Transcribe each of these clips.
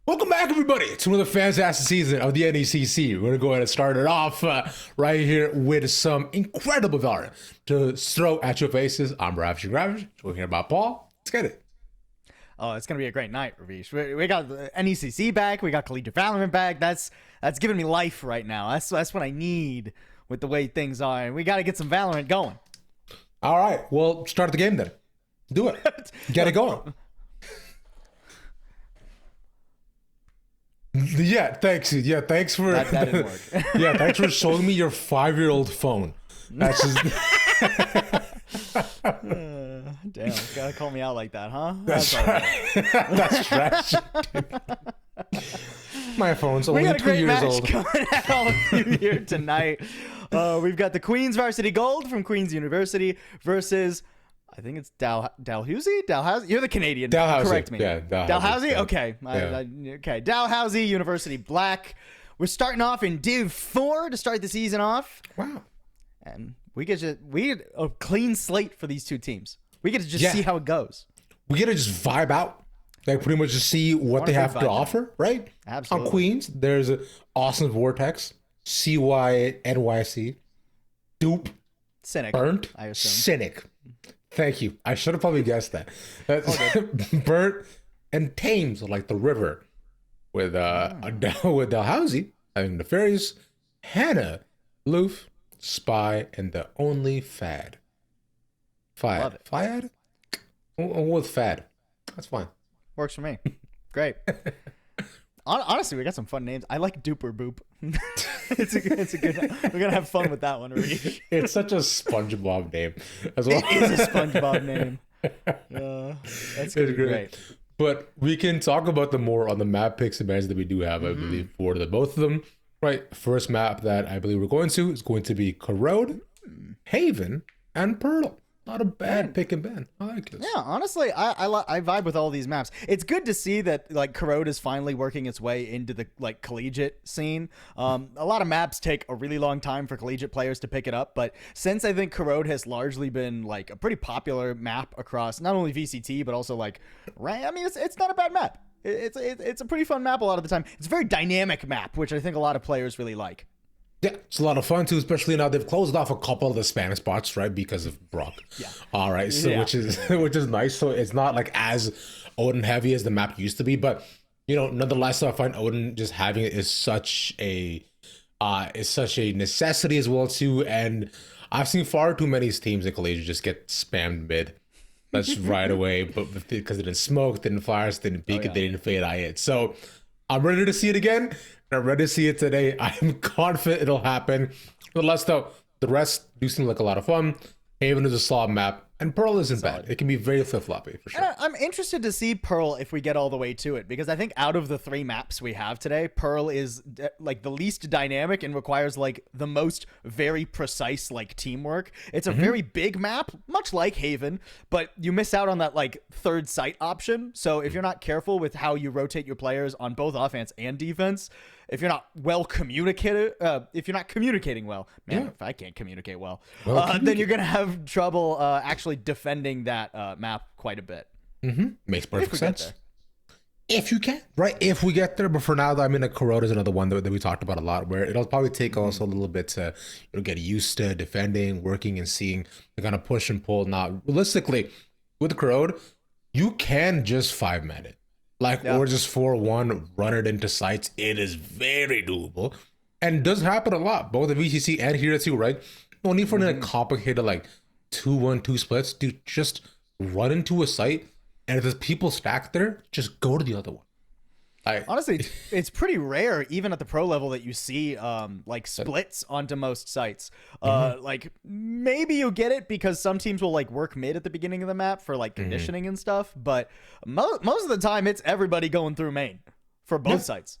Welcome back, everybody, to another fantastic season of the NECC. We're going to go ahead and start it off right here with some incredible Valorant to throw at your faces. I'm Ravish. We're here about Paul. Let's get it. Oh, it's going to be a great night, Ravish. We got the NECC back. We got Collegiate Valorant back. That's giving me life right now. That's what I need with the way things are. And we got to get some Valorant going. All right. Well, start the game then. Do it. Get it going. Yeah, thanks. Yeah, thanks for That didn't work. yeah, thanks for showing me your 5-year-old phone. That's just Damn, gotta call me out like that, huh? that's all right. That's trash. My phone's We only got a 2 great years match old. coming at all of you here tonight. We've got the Queens Varsity Gold from Queens University versus, I think it's Dalhousie? Dalhousie? You're the Canadian. Dalhousie. Correct me. Yeah, Dalhousie. Dalhousie? Yeah. Okay. Yeah. Okay. Dalhousie University Black. We're starting off in Div 4 to start the season off. Wow. And we get a clean slate for these two teams. We get to just see how it goes. We get to just vibe out. Like pretty much just see what they have to offer, right? Absolutely. On Queens, there's an awesome Vortex, CYNYC, Dupe, Cynic. Burnt, I assume. Cynic. Thank you. I should have probably guessed that. Burnt and Thames, like the river, with with Dalhousie having Nefarious, Hannah, Loof, Spy, and the only Fad. Love it. Fad? With Fad. That's fine. Works for me. Great. Honestly, we got some fun names. I like Duper Boop. it's a good. We're gonna have fun with that one, Ravish. It's such a SpongeBob name as well. It is a SpongeBob name. That's gonna be great. But we can talk about the more on the map picks and bans that we do have, I believe, for the both of them. Right. First map that I believe we're going to is going to be Corrode, Haven, and Pearl. Not a bad pick and ban. I like this. Yeah, honestly, I vibe with all these maps. It's good to see that like Corrode is finally working its way into the like collegiate scene. A lot of maps take a really long time for collegiate players to pick it up, but since I think Corrode has largely been like a pretty popular map across not only VCT but also like I mean it's not a bad map. It's a pretty fun map a lot of the time. It's a very dynamic map, which I think a lot of players really like. Yeah, it's a lot of fun too, especially now they've closed off a couple of the Spanish spots, right, because of Brock. Yeah. All right, so which is nice. So it's not like as Odin heavy as the map used to be, but nonetheless, I find Odin just having it is such a necessity as well too. And I've seen far too many teams in Collegiate just get spammed mid. That's right away, but because it didn't smoke, didn't flash, didn't peek, it didn't fade eye it. So I'm ready to see it again. I'm ready to see it today. I'm confident it'll happen. Nonetheless, though, the rest do seem like a lot of fun. Haven is a solid map, and Pearl isn't bad. It can be very flip-floppy, for sure. I'm interested to see Pearl if we get all the way to it, because I think out of the 3 maps we have today, Pearl is like the least dynamic and requires like the most very precise like teamwork. It's a very big map, much like Haven, but you miss out on that like third site option. So if you're not careful with how you rotate your players on both offense and defense, if you're not well communicated, if you're not communicating well, if I can't communicate well, then you're gonna have trouble actually defending that map quite a bit. Makes perfect sense. If you can, right? If we get there, but for now, I mean, Corrode is another one that we talked about a lot, where it'll probably take also a little bit to get used to defending, working, and seeing the kind of push and pull. Now, realistically, with Corrode, you can just 5-man it. Or just 4-1, run it into sites. It is very doable. And does happen a lot, both at VCC and here too, right? No need for any complicated 2-1-2 splits. Dude, just run into a site, and if there's people stacked there, just go to the other one. Honestly, it's pretty rare, even at the pro level, that you see splits onto most sites. Like maybe you get it because some teams will work mid at the beginning of the map for conditioning and stuff, but most of the time it's everybody going through main for both sites.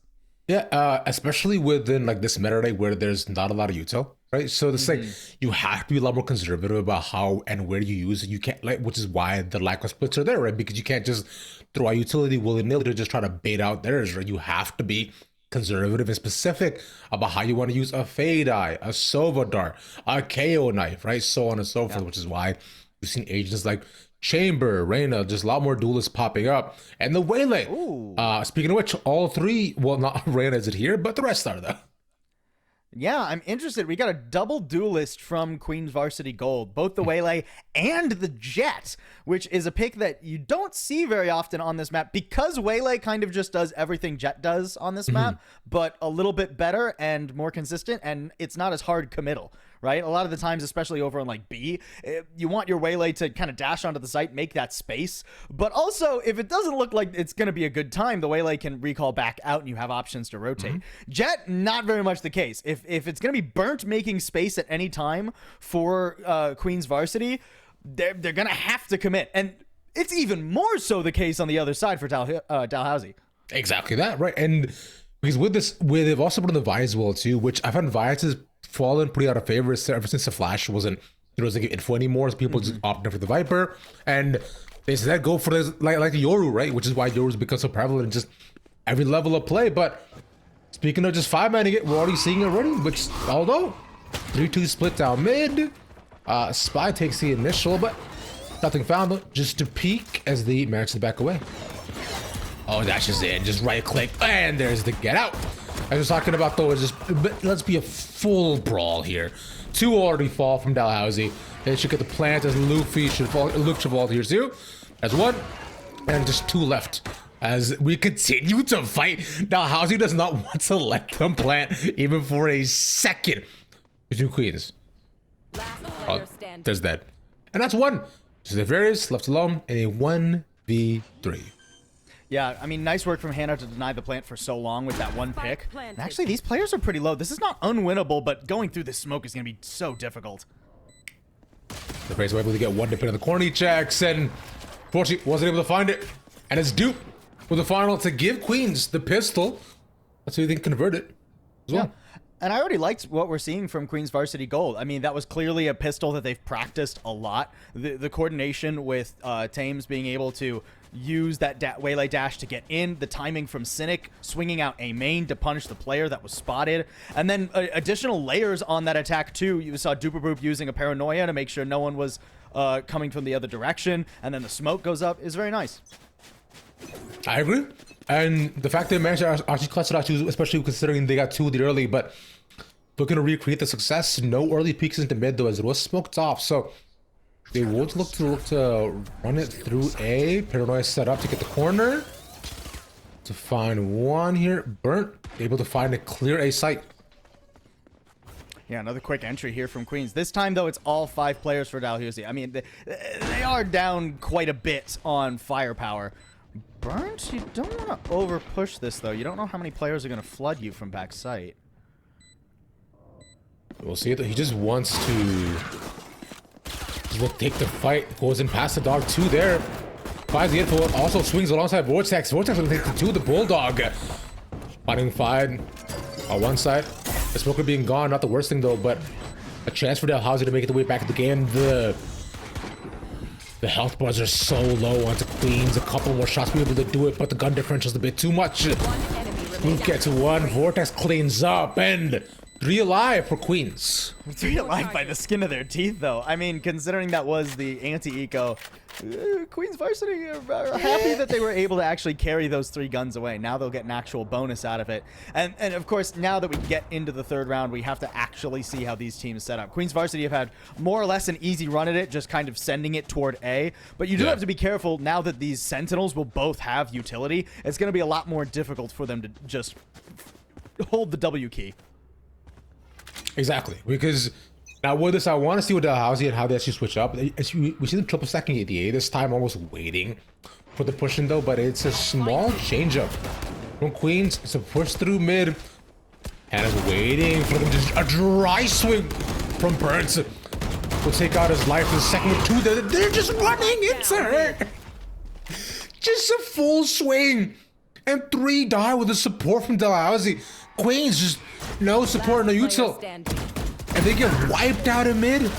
Yeah, especially within this meta day where there's not a lot of util, right? So this you have to be a lot more conservative about how and where you use it. You can't which is why the lack of splits are there, right? Because you can't just throw out utility willy-nilly to just try to bait out theirs, right? You have to be conservative and specific about how you want to use a Fade Eye, a Sova Dart, a KO knife, right? So on and so forth, which is why we've seen agents Chamber, Reyna, just a lot more duelists popping up. And the Waylay. Speaking of which, all three, well, not Reyna is it here, but the rest are though. Yeah, I'm interested. We got a double duelist from Queens Varsity Gold, both the Waylay and the Jet, which is a pick that you don't see very often on this map because Waylay kind of just does everything Jet does on this map, but a little bit better and more consistent, and it's not as hard committal. Right? A lot of the times, especially over on like B, you want your Waylay to kind of dash onto the site, make that space. But also, if it doesn't look like it's going to be a good time, the Waylay can recall back out and you have options to rotate. Jet, not very much the case. If it's going to be burnt making space at any time for Queens Varsity, they're going to have to commit. And it's even more so the case on the other side for Dalhousie. Exactly that, right? And because they've also put in the Vice well too, which I found Vice's fallen pretty out of favor ever since the Flash wasn't give info anymore, so people just opted for the Viper, and they said go for this like the Yoru, right? Which is why Yoru's become so prevalent in just every level of play. But speaking of just 5-manning it, we're already seeing it already, which although 3-2 split down mid, Spy takes the initial, but nothing found just to peek as they manage to back away. Oh, dashes in, just right click, and there's the get out. I was talking about though, is just let's be a full brawl here. 2 already fall from Dalhousie. They should get the plant as Luffy should fall. Luke should fall here too. As 1, and just 2 left. As we continue to fight, Dalhousie does not want to let them plant even for a second. Between Queens. Oh, there's that, and that's 1. So the various left alone in a 1v3. Yeah, I mean, nice work from Hannah to deny the plant for so long with that 1 pick. And actually, these players are pretty low. This is not unwinnable, but going through this smoke is going to be so difficult. The Rays were able to get 1 dip into the corner he checks, and fortunately wasn't able to find it. And it's Dupe with the final to give Queens the pistol. Let's see if they can convert it as well. And I already liked what we're seeing from Queens Varsity Gold. I mean, that was clearly a pistol that they've practiced a lot. The coordination with Thames being able to use that Waylay dash to get in, the timing from Cynic swinging out a main to punish the player that was spotted, and then additional layers on that attack too. You saw Duperboop using a paranoia to make sure no one was coming from the other direction, and then the smoke goes up is very nice. I agree. And the fact they managed to actually clutch it out, especially considering they got 2 the early, but looking to recreate the success. No early peeks into mid though, as it was smoked off. So they would look to run it through A. Paranoia set up to get the corner. To find 1 here. Burnt, able to find a clear A site. Yeah, another quick entry here from Queens. This time, though, it's all 5 players for Dalhousie. I mean, they are down quite a bit on firepower. Burnt, you don't want to over-push this, though. You don't know how many players are going to flood you from back site. We'll see it. He just wants to take the fight. Goes in past the dog 2 there. Finds the info. Also swings alongside Vortex. Vortex will take the 2. The Bulldog fighting 5 on one side. The smoker being gone, not the worst thing though, but a chance for Dalhousie to make it the way back to the game. The health bars are so low onto Queens. A couple more shots to be able to do it, but the gun differential is a bit too much. Luke gets 1. Vortex cleans up, and 3 alive for Queens. 3 alive by the skin of their teeth, though. I mean, considering that was the anti-eco, Queens Varsity are happy that they were able to actually carry those 3 guns away. Now they'll get an actual bonus out of it. And of course, now that we get into the 3rd round, we have to actually see how these teams set up. Queens Varsity have had more or less an easy run at it, just kind of sending it toward A. But you do have to be careful now that these Sentinels will both have utility. It's going to be a lot more difficult for them to just hold the W key. Exactly, because now with this, I want to see what Dalhousie and how they actually switch up. We see them triple stacking at the A this time, almost waiting for the pushing though, but it's a small changeup from Queens. It's a push through mid. Hannah's waiting for them to a dry swing from Burns. Will take out his life in the second with 2. They're just running into her. Just a full swing. And 3 die with the support from Dalhousie. Queens just no support, no util. And they get wiped out in mid.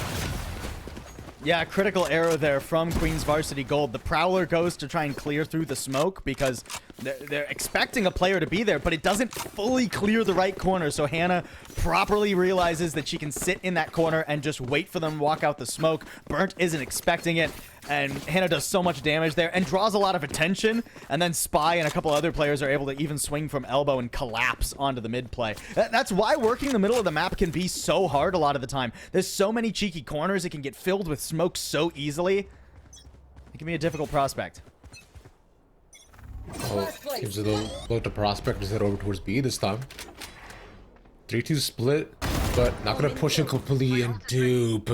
Yeah, critical error there from Queens Varsity Gold. The Prowler goes to try and clear through the smoke because they're expecting a player to be there, but it doesn't fully clear the right corner. So Hannah properly realizes that she can sit in that corner and just wait for them to walk out the smoke. Burnt isn't expecting it. And Hannah does so much damage there and draws a lot of attention, and then Spy and a couple other players are able to even swing from elbow and collapse onto the mid play. That's why working the middle of the map can be so hard a lot of the time. There's so many cheeky corners, it can get filled with smoke so easily. It can be a difficult prospect. Oh, gives it a little to prospect, just head over towards B this time. 3-2 split, but not gonna push it completely, and dupe.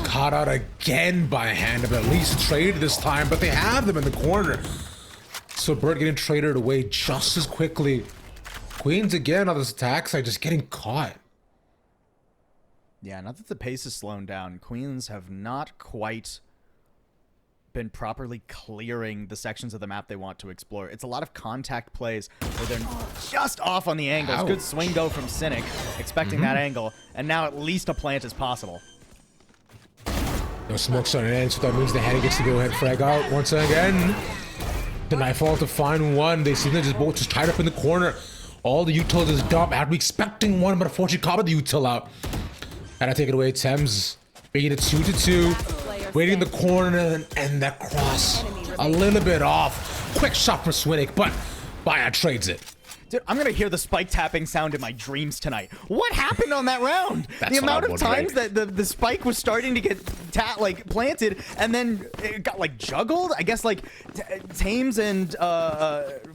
Caught out again by Hannah, but at least trade this time, but they have them in the corner. So Burt getting traded away just as quickly. Queens again on this attack side, just getting caught. Yeah, not that the pace is slowing down. Queens have not quite been properly clearing the sections of the map they want to explore. It's a lot of contact plays where they're just off on the angles. Ow. Good swing go from Cynic, expecting that angle, and now at least a plant is possible. No smokes on it, so that means the Hannah gets to go ahead and frag out once again. The Nightfall to find one. They seem to just both just tied up in the corner. All the utils is dumped. I'd be expecting one, but unfortunately caught the util out. And I take it away. Thames making it 2-2. Waiting in the corner, and that cross a little bit off. Quick shot for Swinnick, but Baya trades it. Dude, I'm gonna hear the spike tapping sound in my dreams tonight. What happened on that round? The amount of times that the spike was starting to get planted, and then it got like juggled. I guess like Thames and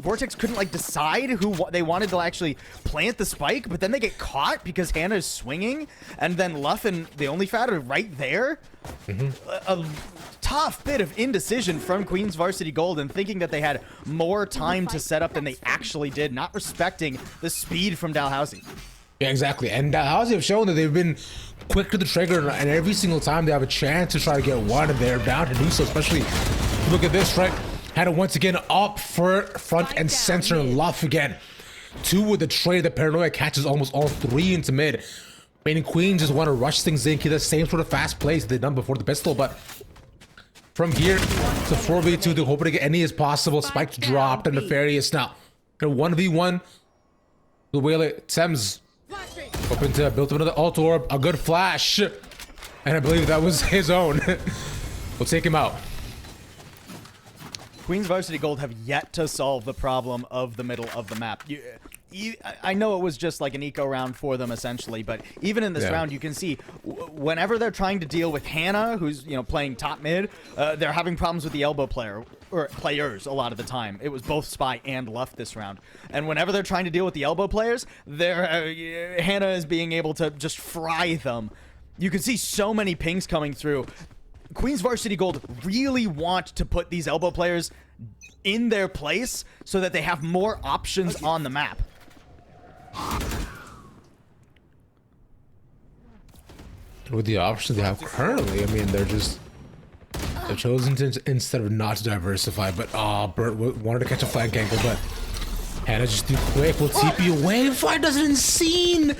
Vortex couldn't like decide who they wanted to actually plant the spike, but then they get caught because Hannah is swinging, and then Luff and the Only Fat are right there. A tough bit of indecision from Queens Varsity Gold, and thinking that they had more time to set up than they actually did, not respecting the speed from Dalhousie. Yeah, exactly. And Dalhousie have shown that they've been quick to the trigger, and every single time they have a chance to try to get one, and they're down to do so. Especially, look at this, right? Had it once again up for front and center, Luff again. 2 with the trade. The Paranoia catches almost all 3 into mid. Meaning Queens just want to rush things in, get the same sort of fast plays they've done before the pistol, but from here to 4v2, they're hoping to get any as possible. Spike's dropped, and Nefarious now. 1v1. The Whaler, Thames, open to build up another ult orb, a good flash, and I believe that was his own. We'll take him out. Queens Varsity Gold have yet to solve the problem of the middle of the map. I know it was just like an eco round for them essentially, but even in this round, you can see whenever they're trying to deal with Hannah, who's playing top mid, they're having problems with the elbow player or players a lot of the time. It was both Spy and Luff this round, and whenever they're trying to deal with the elbow players, Hannah is being able to just fry them. You can see so many pings coming through. Queens Varsity Gold really want to put these elbow players in their place so that they have more options on the map. With the options they have currently, I mean, they've chosen to, instead of not to diversify, but Burt wanted to catch a flank angle, but Hannah just too quick. Will TP away. Fire does it insane.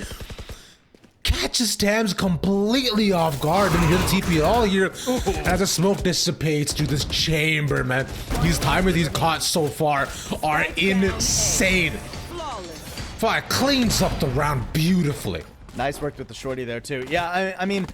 Catches Thames completely off guard. Didn't hear the TP at all here. And as the smoke dissipates through this chamber, man, these timers he's caught so far are insane. Fire cleans up the round beautifully. Nice work with the shorty there too. Yeah, I mean,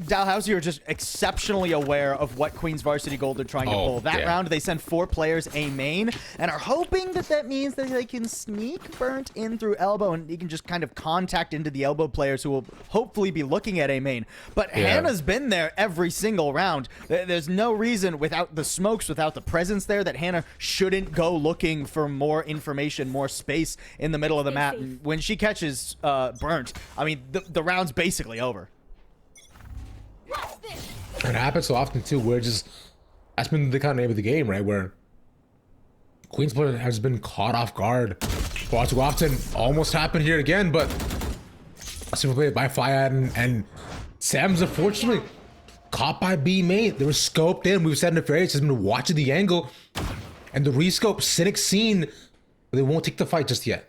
Dalhousie are just exceptionally aware of what Queens Varsity Gold are trying to pull. That round, they send 4 players A main, and are hoping that means that they can sneak Burnt in through elbow, and he can just kind of contact into the elbow players who will hopefully be looking at A main. But Hannah's been there every single round. There's no reason, without the smokes, without the presence there, that Hannah shouldn't go looking for more information, more space in the middle of the map. And when she catches Burnt, I mean, the round's basically over. It happens so often too, where that's been the kind of name of the game, right? Where Queens player has been caught off guard far too often. Almost happened here again, but a super play by Fayad, and Sam's unfortunately caught by B main. They were scoped in. We've said Nefarious has been watching the angle, and the rescope Cynic seen, but they won't take the fight just yet.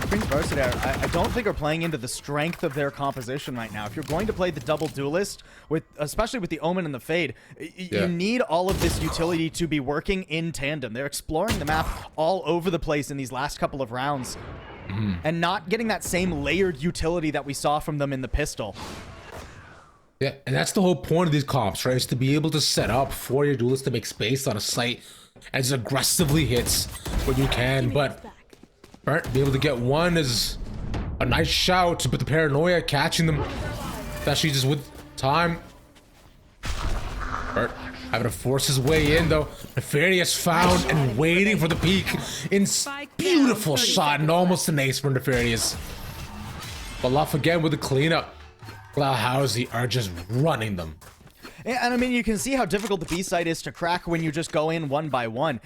Queens Varsity, I don't think are playing into the strength of their composition right now. If you're going to play the double duelist, especially with the Omen and the Fade, you need all of this utility to be working in tandem. They're exploring the map all over the place in these last couple of rounds, and not getting that same layered utility that we saw from them in the pistol. Yeah, and that's the whole point of these comps, right? Is to be able to set up for your duelists to make space on a site and just aggressively hits when you can. But be able to get one is a nice shout, but the paranoia catching them, especially just with time. Bert having to force his way in though. Nefarious found and waiting for the peak. In beautiful shot and almost an ace for Nefarious. But Luff again with the cleanup. Dalhousie are just running them. And I mean, you can see how difficult the B site is to crack when you just go in one by one.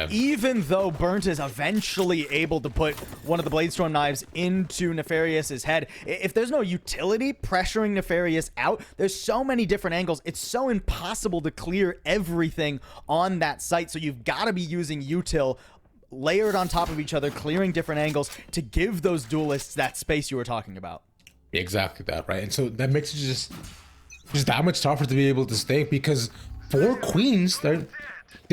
Even though Burnt is eventually able to put one of the Bladestorm knives into Nefarious's head, if there's no utility pressuring Nefarious out, there's so many different angles. It's so impossible to clear everything on that site. So you've got to be using util layered on top of each other, clearing different angles to give those duelists that space you were talking about. Exactly that, right? And so that makes it just that much tougher to be able to stay, because for Queens, they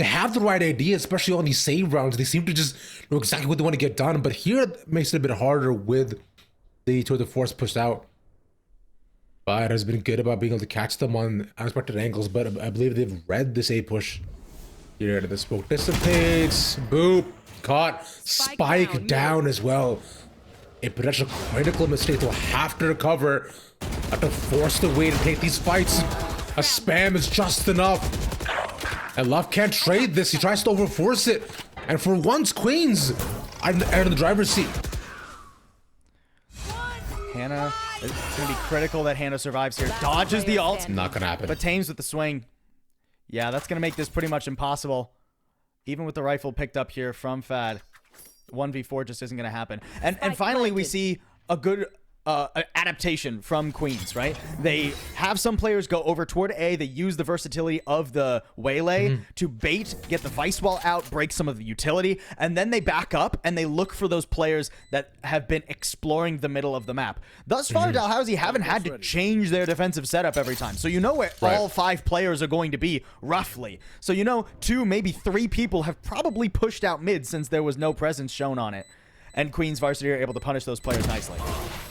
have the right idea, especially on these save rounds. They seem to just know exactly what they want to get done, but here it makes it a bit harder with the tour de force pushed out. But has been good about being able to catch them on unexpected angles, but I believe they've read this A push. Here, the smoke dissipates, boop, caught, spike down as well. A potential critical mistake they'll have to recover. Have to force the way to take these fights. A spam is just enough. And Love can't trade this. He tries to overforce it. And for once, Queens are in the driver's seat. Hannah, it's going to be critical that Hannah survives here. Dodges the ult. Not going to happen. But tames with the swing. Yeah, that's going to make this pretty much impossible. Even with the rifle picked up here from Fad. 1v4 just isn't going to happen. And finally, we see a good adaptation from Queens, right? They have some players go over toward A. They use the versatility of the Waylay to bait, get the Vice Wall out, break some of the utility, and then they back up and they look for those players that have been exploring the middle of the map. Thus far, Dalhousie haven't had to change their defensive setup every time. So you know where all 5 players are going to be, roughly. So you know 2, maybe 3 people have probably pushed out mid since there was no presence shown on it. And Queens Varsity are able to punish those players nicely.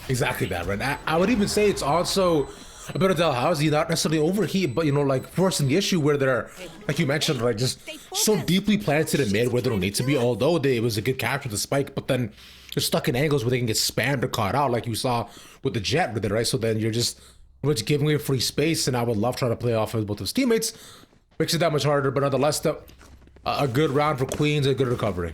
Exactly that, right? I would even say it's also a bit of Dalhousie, not necessarily overheat, but, you know, like forcing the issue where they're, like you mentioned, right, just so deeply planted in mid where they don't need to be, although it was a good capture of the spike, but then they're stuck in angles where they can get spammed or caught out, like you saw with the Jet with it, right? So then you're just giving away free space, and I would love trying to play off of both his teammates. Makes it that much harder, but nonetheless, a good round for Queens, a good recovery.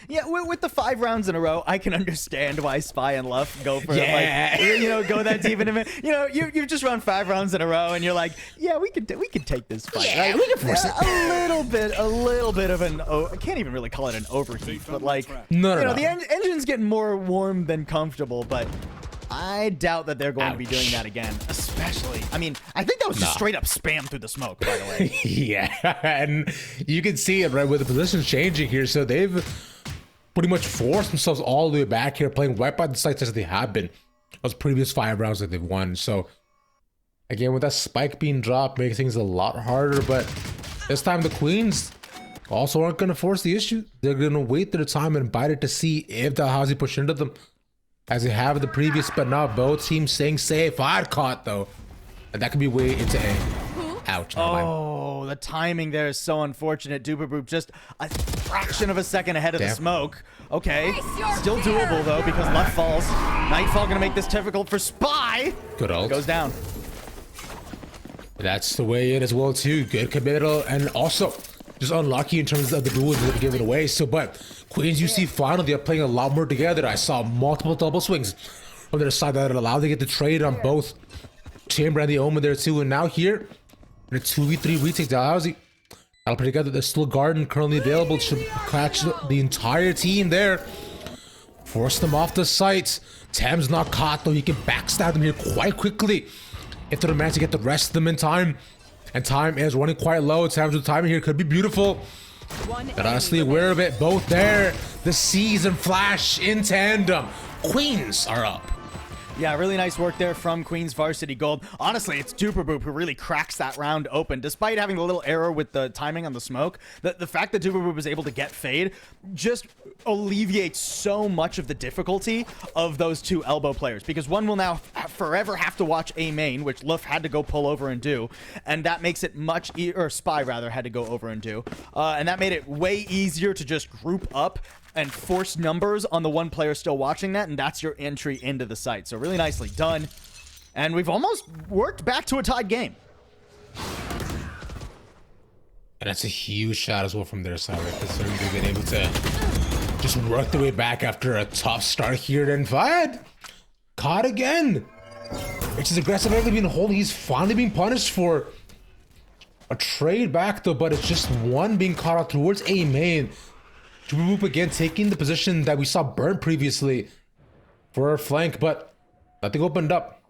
Yeah, with the 5 rounds in a row, I can understand why Spy and Luff go for like, you know, go that deep in a minute. You know, you've just run 5 rounds in a row, and you're like, yeah, we could take this fight. Yeah, right? we can force it. A little bit of an. I can't even really call it an overheat, but like, no. The engine's getting more warm than comfortable, but I doubt that they're going to be doing that again. Especially, I mean, I think that was just straight up spam through the smoke, by the way. Yeah, and you can see it right with the positions changing here, so they've pretty much forced themselves all the way back here, playing right by the sites as they have been those previous 5 rounds that they've won. So again, with that spike being dropped, makes things a lot harder, but this time the Queens also aren't going to force the issue. They're going to wait their time and bite it to see if Dalhousie push into them as they have in the previous, but now both teams staying safe. I'd caught though, and that could be way into A. Ouch. Oh, the timing there is so unfortunate. Duperboop just a fraction of a second ahead of the smoke. Okay, still doable though because left falls. Nightfall gonna make this difficult for Spy. Good ult. Goes down. That's the way in as well too. Good committal and also just unlucky in terms of the duels that are given away. So, but Queens, you see finally they're playing a lot more together. I saw multiple double swings from their side that allowed them to get the trade on both Chamber and the Omen there too. And now here, in a 2v3 retake, Dalhousie I'll put together. There's still Garden currently available to catch the entire team there. Force them off the site. Tam's not caught though. He can backstab them here quite quickly if they manage to get the rest of them in time. And time is running quite low. Tam's with timing here could be beautiful. But honestly aware of it. Both there. The C's and Flash in tandem. Queens are up. Yeah, really nice work there from Queens Varsity Gold. Honestly, it's Duperboop who really cracks that round open. Despite having a little error with the timing on the smoke, the fact that Duperboop is able to get Fade just alleviates so much of the difficulty of those two elbow players. Because one will now forever have to watch A main, which Luff had to go pull over and do. And that makes it much or Spy rather had to go over and do. And that made it way easier to just group up and force numbers on the one player still watching that, and that's your entry into the site. So really nicely done. And we've almost worked back to a tied game. And that's a huge shot as well from their side, right? Considering they've been able to just work their way back after a tough start here. And Fad caught again. It's his aggressive early being holding. He's finally being punished for a trade back though, but it's just one being caught out towards A main. Duperboop again taking the position that we saw burnt previously for our flank, but nothing opened up.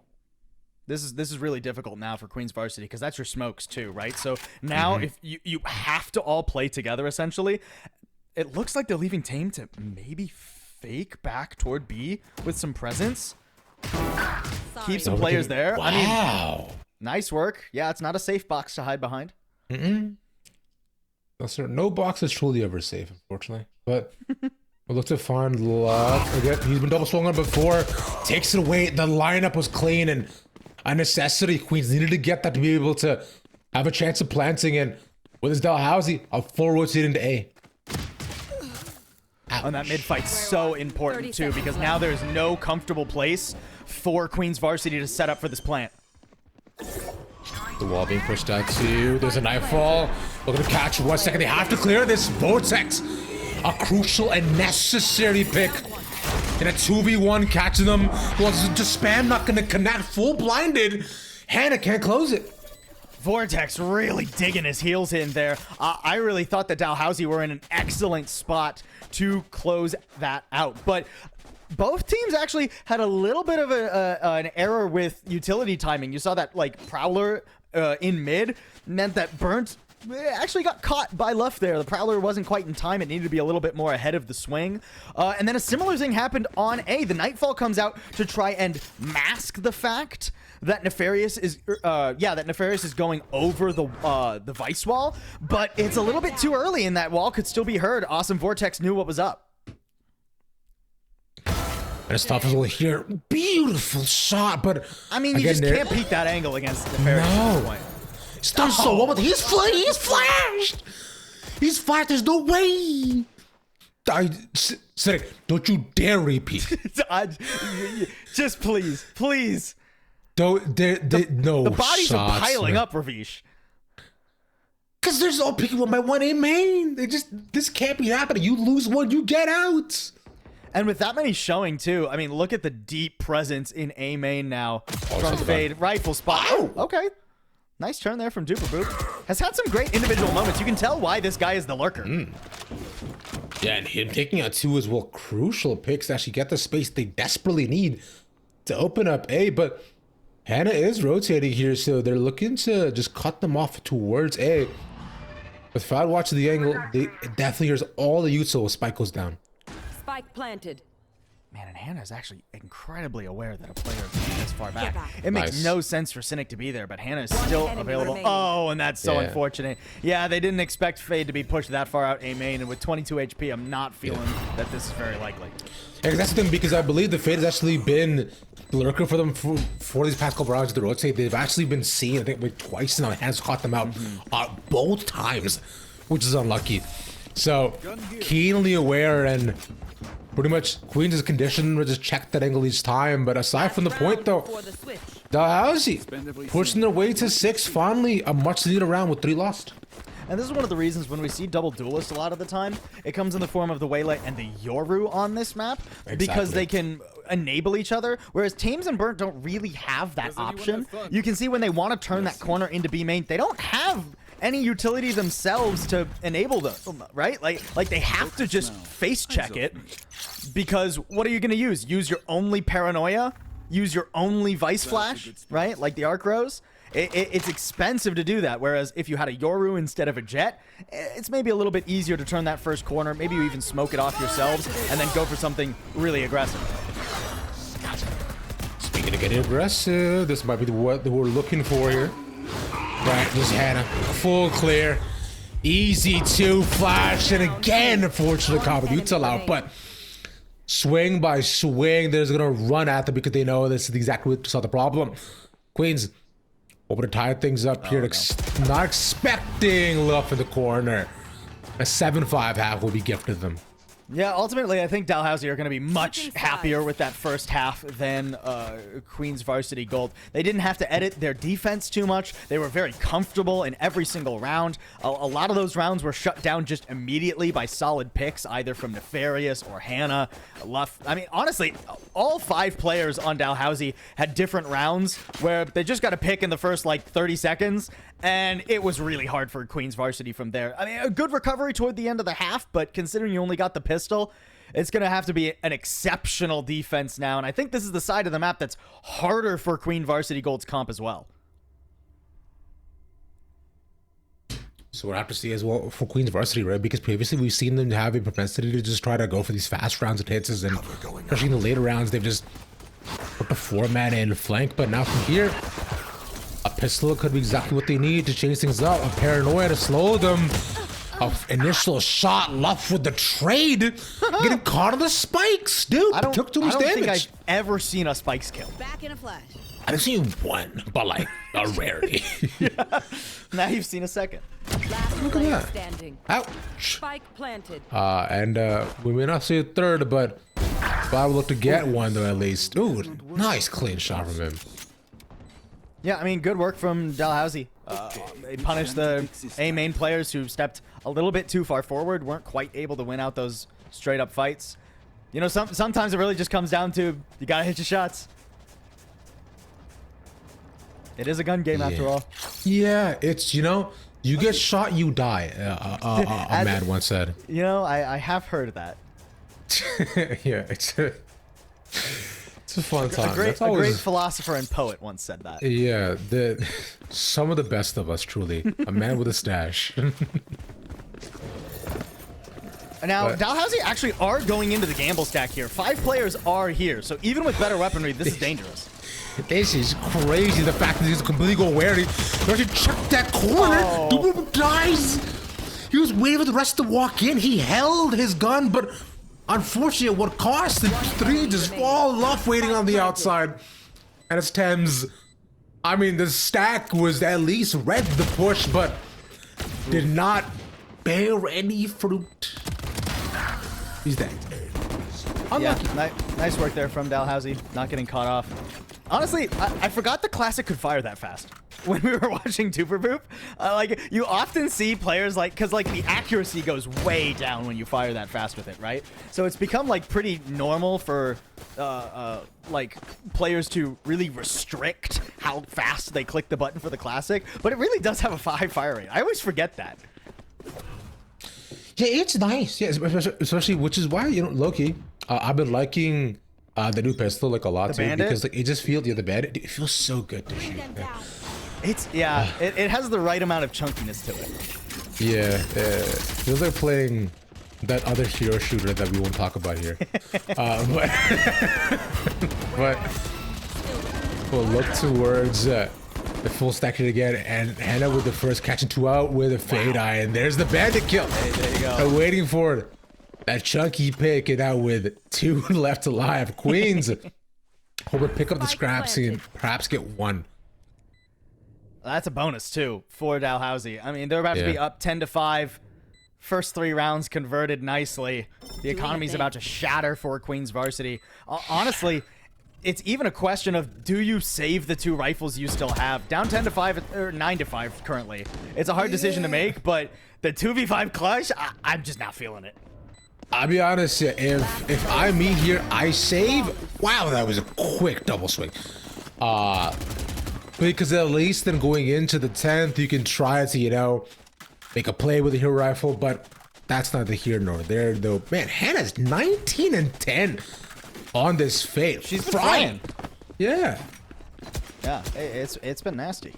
This is really difficult now for Queens Varsity because that's your smokes too, right? So now if you have to all play together essentially, it looks like they're leaving Tame to maybe fake back toward B with some presence. Keep some players there. Wow. I mean, nice work. Yeah, it's not a safe box to hide behind. No, sir. No box is truly ever safe, unfortunately. But we'll look to find luck. Again, he's been double swung on before. Takes it away. The lineup was clean and a necessity. Queens needed to get that to be able to have a chance of planting. And with his Dalhousie, a full rotate into A. And that mid fight's so important too, because now there's no comfortable place for Queens Varsity to set up for this plant. The wall being pushed out too. There's a nightfall. Looking to catch 1 second. They have to clear this. Vortex. A crucial and necessary pick. In a 2v1 catching them. Well, just spam not gonna connect. Full blinded. Hannah can't close it. Vortex really digging his heels in there. I really thought that Dalhousie were in an excellent spot to close that out. But both teams actually had a little bit of an error with utility timing. You saw that like Prowler in mid meant that Burnt actually got caught by Luff there. The Prowler wasn't quite in time. It needed to be a little bit more ahead of the swing. And then a similar thing happened on A. The Nightfall comes out to try and mask the fact that Nefarious is going over the Vice wall, but it's a little bit too early and that wall could still be heard. Awesome Vortex knew what was up. And stuff is over here. Beautiful shot, but I mean, you just can't peek that angle against Nefarious at this point. It's done so well, but he's flashed. He's flashed. There's no way. Cedric, don't you dare repeat. Just please. No. The bodies shots, are piling man. up, Ravish. Because there's all picking one by one in main. This can't be happening. You lose one, you get out. And with that many showing too, I mean, look at the deep presence in A main now from Fade. Rifle spot. Oh, okay. Nice turn there from Duperboop. Has had some great individual moments. You can tell why this guy is the lurker. Yeah, and him taking out two as well. Crucial picks to actually get the space they desperately need to open up A. But Hannah is rotating here, so they're looking to just cut them off towards A. With Fad watching the angle, it definitely hears all the util. Spike goes down. Spike planted. Man, and Hannah is actually incredibly aware that a player is this far back. It makes Nice. no sense for Cynic to be there, but Hannah is still available. remaining. Oh, and that's so Yeah. unfortunate. Yeah, they didn't expect Fade to be pushed that far out A main, and with 22 HP, I'm not feeling that this is very likely. Yeah, that's the thing, because I believe the Fade has actually been the lurker for them for these past couple rounds of the rotate. They've actually been seen, I think, like twice now. Hannah's caught them out both times, which is unlucky. So, keenly aware, and pretty much Queens' condition, we'll just check that angle each time. But aside from the point, though, Dalhousie pushing their way to 6, finally a much needed round with 3 lost. And this is one of the reasons when we see double duelists a lot of the time, it comes in the form of the Waylay and the Yoru on this map, because they can enable each other, whereas Tames and Burnt don't really have that option. You can see when they want to turn that corner into B main, they don't have any utility themselves to enable them, right? Like they have to just face check it, because what are you going to use? Use your only paranoia? Use your only Vice Flash, right? Like the Arc Rose? It's expensive to do that, whereas if you had a Yoru instead of a Jet, it's maybe a little bit easier to turn that first corner. Maybe you even smoke it off yourselves and then go for something really aggressive. Gonna get aggressive. This might be what we're looking for here. Right, just Hannah. Full clear. Easy to flash. And again, unfortunately, Copper util out. But swing by swing, they're just gonna run at them because they know this is exactly what solve the problem. Queens, hoping to tie things up here. No. Not expecting Luff in the corner. A 7-5 half will be gifted them. Yeah, ultimately, I think Dalhousie are going to be much happier with that first half than Queens Varsity Gold. They didn't have to edit their defense too much. They were very comfortable in every single round. A lot of those rounds were shut down just immediately by solid picks, either from Nefarious or Hannah. Luff. I mean, honestly, all 5 players on Dalhousie had different rounds where they just got to pick in the first, like, 30 seconds, and it was really hard for Queens Varsity from there. I mean, a good recovery toward the end of the half, but considering you only got the pistol, it's going to have to be an exceptional defense now, and I think this is the side of the map that's harder for Queen Varsity Gold's comp as well. So we'll have to see as well for Queens Varsity, right? Because previously we've seen them have a propensity to just try to go for these fast rounds of hits, and especially in the later rounds, they've just put the 4-man in flank, but now from here, a pistol could be exactly what they need to change things up. A paranoia to slow them. A initial shot, Luff with the trade. Getting caught on the spikes, dude. Took too much damage. I don't think I've ever seen a spikes kill. Back in a flash. I've seen one, but like a rarity. Yeah. Now you've seen a second. Last Look at player that. standing. Ouch. Spike planted. And we may not see a third, but I will look to get one though at least. Ooh, nice clean shot from him. Yeah, I mean, good work from Dalhousie. They punished the A main players who stepped a little bit too far forward, weren't quite able to win out those straight up fights. You know, sometimes it really just comes down to you gotta hit your shots. It is a gun game after all. Yeah, it's, you know, you get shot, you die. A man once said. You know, I have heard that. Yeah, it's a fun time. A great philosopher and poet once said that. Yeah, some of the best of us, truly. A man with a stash. Now, Dalhousie actually are going into the gamble stack here. 5 players are here, so even with better weaponry, this is dangerous. This is crazy, the fact that he's completely wary. He actually checked that corner. Dude dies. He was waiting for the rest to walk in. He held his gun, but unfortunately, at what cost? The 3 just fall off waiting on the outside. And it's Thames. I mean, the stack was at least read the push, but did not bear any fruit. He's dead. Unlucky. Yeah, nice work there from Dalhousie, not getting caught off. Honestly, I forgot the classic could fire that fast. When we were watching Tuber Boop, like, you often see players, like, because, like, the accuracy goes way down when you fire that fast with it, right? So it's become, like, pretty normal for, like, players to really restrict how fast they click the button for the classic, but it really does have a high fire rate. I always forget that. Yeah, it's nice. Yeah, especially which is why, you know, low-key, I've been liking the new pistol, like, a lot, too, because, like, it just feels, the bandit, it feels so good to shoot. It's, yeah, it has the right amount of chunkiness to it. Yeah, feels like playing that other hero shooter that we won't talk about here. But we'll look towards the full stack it again, and Hannah with the first catching 2 out with a fade eye, and there's the bandit kill. Hey, there you go. I'm waiting for that chunky pick, and out with 2 left alive. Queens, hope to pick up the scraps and perhaps get 1. That's a bonus, too, for Dalhousie. I mean, they're about to be up 10-5. First 3 rounds converted nicely. The economy's about to shatter for Queens Varsity. Honestly, it's even a question of, do you save the 2 rifles you still have? Down 10-5, or 9-5 currently. It's a hard decision to make, but the 2v5 clutch, I'm just not feeling it. I'll be honest, if I meet here, I save. Wow, that was a quick double swing. Because at least then going into the 10th, you can try to, you know, make a play with the hero rifle, but that's not the here nor there, though. Man, Hannah's 19 and 10 on this fate. She's flying. Yeah. Yeah, it's been nasty.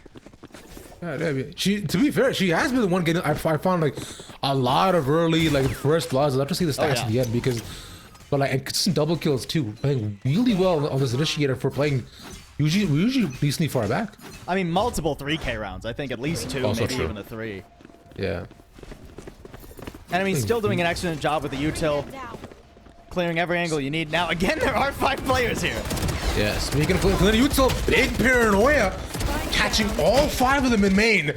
Yeah, to be fair, she has been the one getting. I found like a lot of early, like, first bloods. I'd love to see the stats in the end, because but like and consistent double kills too. Playing really well on this initiator for playing. We're usually decently far back. I mean, multiple 3K rounds. I think at least 2, Also maybe true. even a 3. Yeah. And I mean, still doing an excellent job with the util, clearing every angle you need. Now, again, there are 5 players here. Yeah, speaking of playing util, big paranoia, catching all 5 of them in main.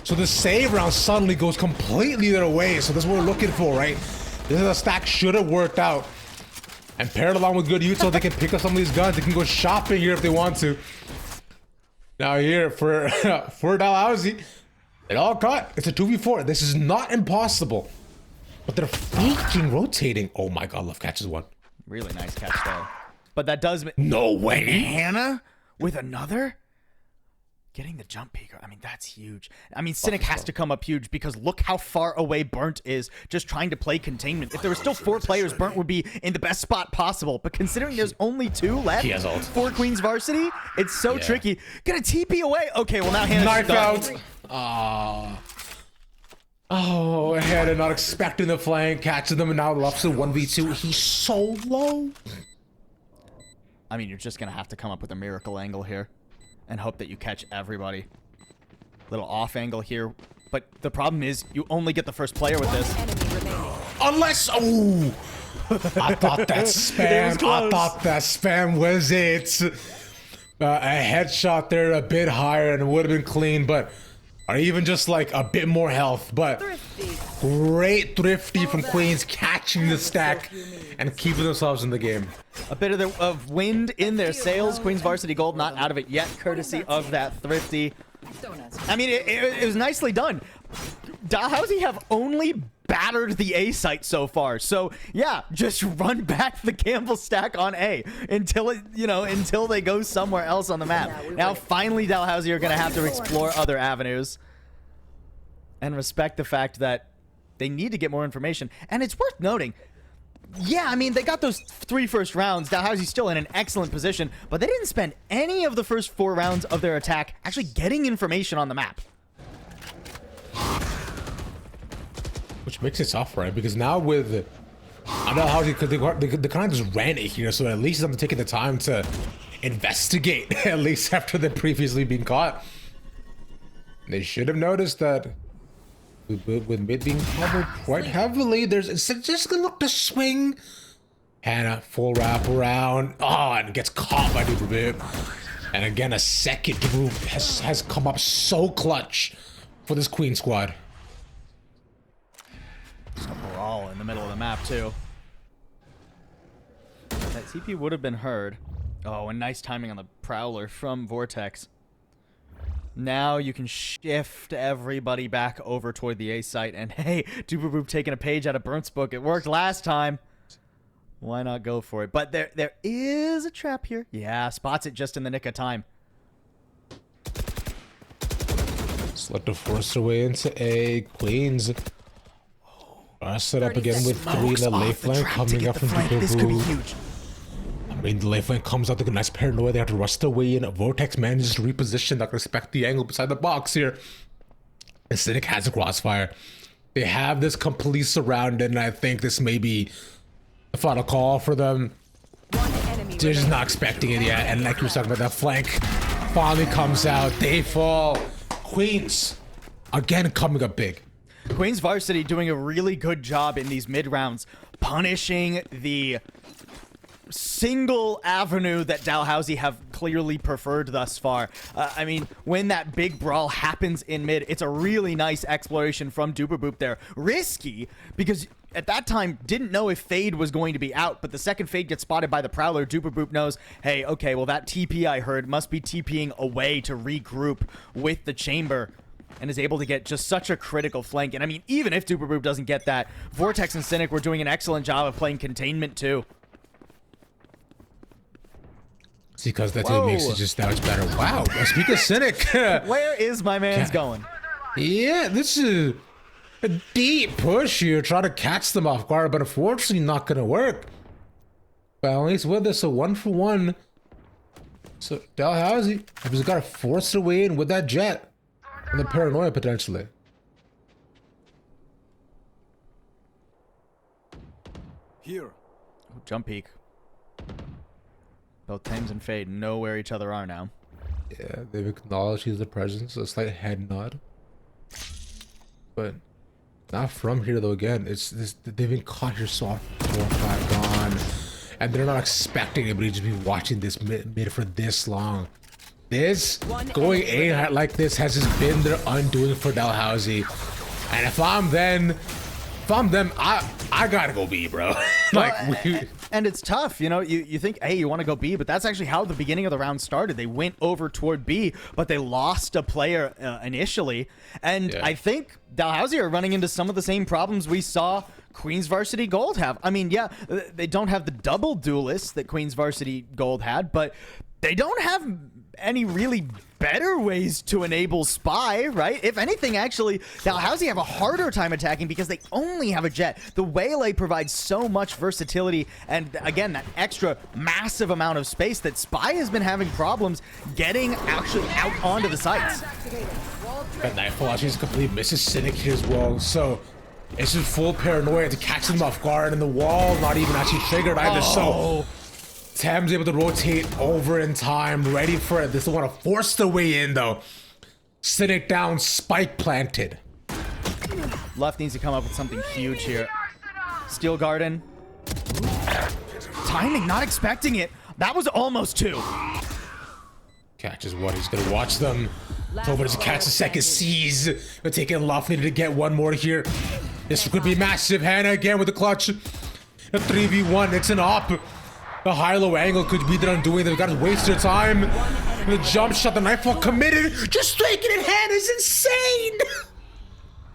So the save round suddenly goes completely their way. So that's what we're looking for, right? This is a stack should have worked out. And paired along with good util, they can pick up some of these guns. They can go shopping here if they want to. Now here for for Dalhousie, it all caught. It's a 2v4. This is not impossible. But they're faking rotating. Oh my god, love catches one. Really nice catch, though. But that does... No way. Hannah with another? Getting the jump peeker. I mean, that's huge. I mean, Cynic has to come up huge because look how far away Burnt is just trying to play containment. If there were still 4 players, Burnt would be in the best spot possible. But considering there's only 2 left He has ult. for Queens Varsity, it's so tricky. Gonna TP away. Okay, well now Hannah's Knife out. Oh, Hannah not expecting the flank, catching them, and now left to 1v2. He's so low. I mean, you're just gonna have to come up with a miracle angle here and hope that you catch everybody. Little off angle here, but the problem is you only get the first player with this. Unless, oh, I thought that spam. I thought that spam was it. A headshot there, a bit higher, and it would have been clean, but or even just like a bit more health. But great thrifty from Queens, catching the stack and keeping themselves in the game. A bit of wind in their sails. Queens Varsity Gold not out of it yet, courtesy of that thrifty. I mean, it was nicely done. Dalhousie have only battered the A site so far, so yeah, just run back the gamble stack on A until it, until they go somewhere else on the map. Now, finally, Dalhousie are gonna have to explore other avenues and respect the fact that they need to get more information. And it's worth noting. Yeah, I mean, they got those 3 first rounds. Dalhousie's still in an excellent position, but they didn't spend any of the first 4 rounds of their attack actually getting information on the map. Which makes it tough, right? Because now with Dalhousie, because they kind of just ran it here, so at least I'm taking the time to investigate, at least after they're previously being caught. They should have noticed that with mid being covered quite heavily, it's just gonna look to swing. Hannah, full wrap around. Oh, and gets caught by Duper. And again, a second group has come up so clutch for this Queen squad. We're all in the middle of the map, too. That TP would have been heard. Oh, and nice timing on the Prowler from Vortex. Now you can shift everybody back over toward the A site. And hey, Duper Boop taking a page out of Burnt's book. It worked last time. Why not go for it? But there is a trap here. Yeah, spots it just in the nick of time. Select to force their way into A. Queens are set up again with 3 in the late flank coming up from Duper This could be Boop. huge. I mean, the late flank comes out, the nice paranoia. They have to rush their way in. Vortex manages to reposition, not respect the angle beside the box here. And Cynic has a crossfire. They have this completely surrounded, and I think this may be the final call for them. They're just not expecting it yet. And like you were talking about, that flank finally comes out. They fall. Queens, again, coming up big. Queens Varsity doing a really good job in these mid rounds, punishing the single avenue that Dalhousie have clearly preferred thus far. I mean, when that big brawl happens in mid, it's a really nice exploration from Duper Boop there. Risky, because at that time, didn't know if Fade was going to be out, but the second Fade gets spotted by the Prowler, Duper Boop knows, hey, okay, well that TP I heard must be TPing away to regroup with the chamber, and is able to get just such a critical flank. And I mean, even if Duper Boop doesn't get that, Vortex and Cynic were doing an excellent job of playing containment too. It's because that makes it just that much better. Wow, speak of Cynic. Where is my man's going? Yeah, this is a deep push here, trying to catch them off guard, but unfortunately not going to work. But at least with this, a 1-for-1. So Dalhousie have just got to force their way in with that jet and the paranoia potentially. Here. Jump peek. Both Thames and Fade know where each other are now. Yeah, they've acknowledged he's the presence, a slight head nod. But not from here though. Again, it's this, they've been caught here so far gone. And they're not expecting anybody to be watching this mid for this long. This going A like this has just been their undoing for Dalhousie. And if I'm them, I gotta go B, bro. And it's tough, you know. You think, hey, you want to go B, but that's actually how the beginning of the round started. They went over toward B, but they lost a player initially, and yeah. I think Dalhousie are running into some of the same problems we saw Queens Varsity Gold have. I mean, yeah, they don't have the double duelists that Queens Varsity Gold had, but they don't have any really better ways to enable Spy, right? If anything, actually, Dalhousie have a harder time attacking because they only have a jet. The Waylay provides so much versatility and, again, that extra massive amount of space that Spy has been having problems getting actually out onto the sites. And Nightfall actually just completely misses Cynic here as well, so it's just full paranoia to catch them off guard, and the wall not even actually triggered either, so Tam's able to rotate over in time, ready for it. They still want to force their way in, though. Cynic down, spike planted. Left needs to come up with something huge here. Steel Garden. Timing, not expecting it. That was almost 2. Catches one. He's going to watch them. Over to catch the second seize. They're taking Luff. Needed to get one more here. This could be massive. Hannah again with the clutch. A 3v1. It's an op. The high-low angle could be their undoing. They've got to waste their time. The jump shot, the Nightfall committed. Just taking it, Hannah's insane.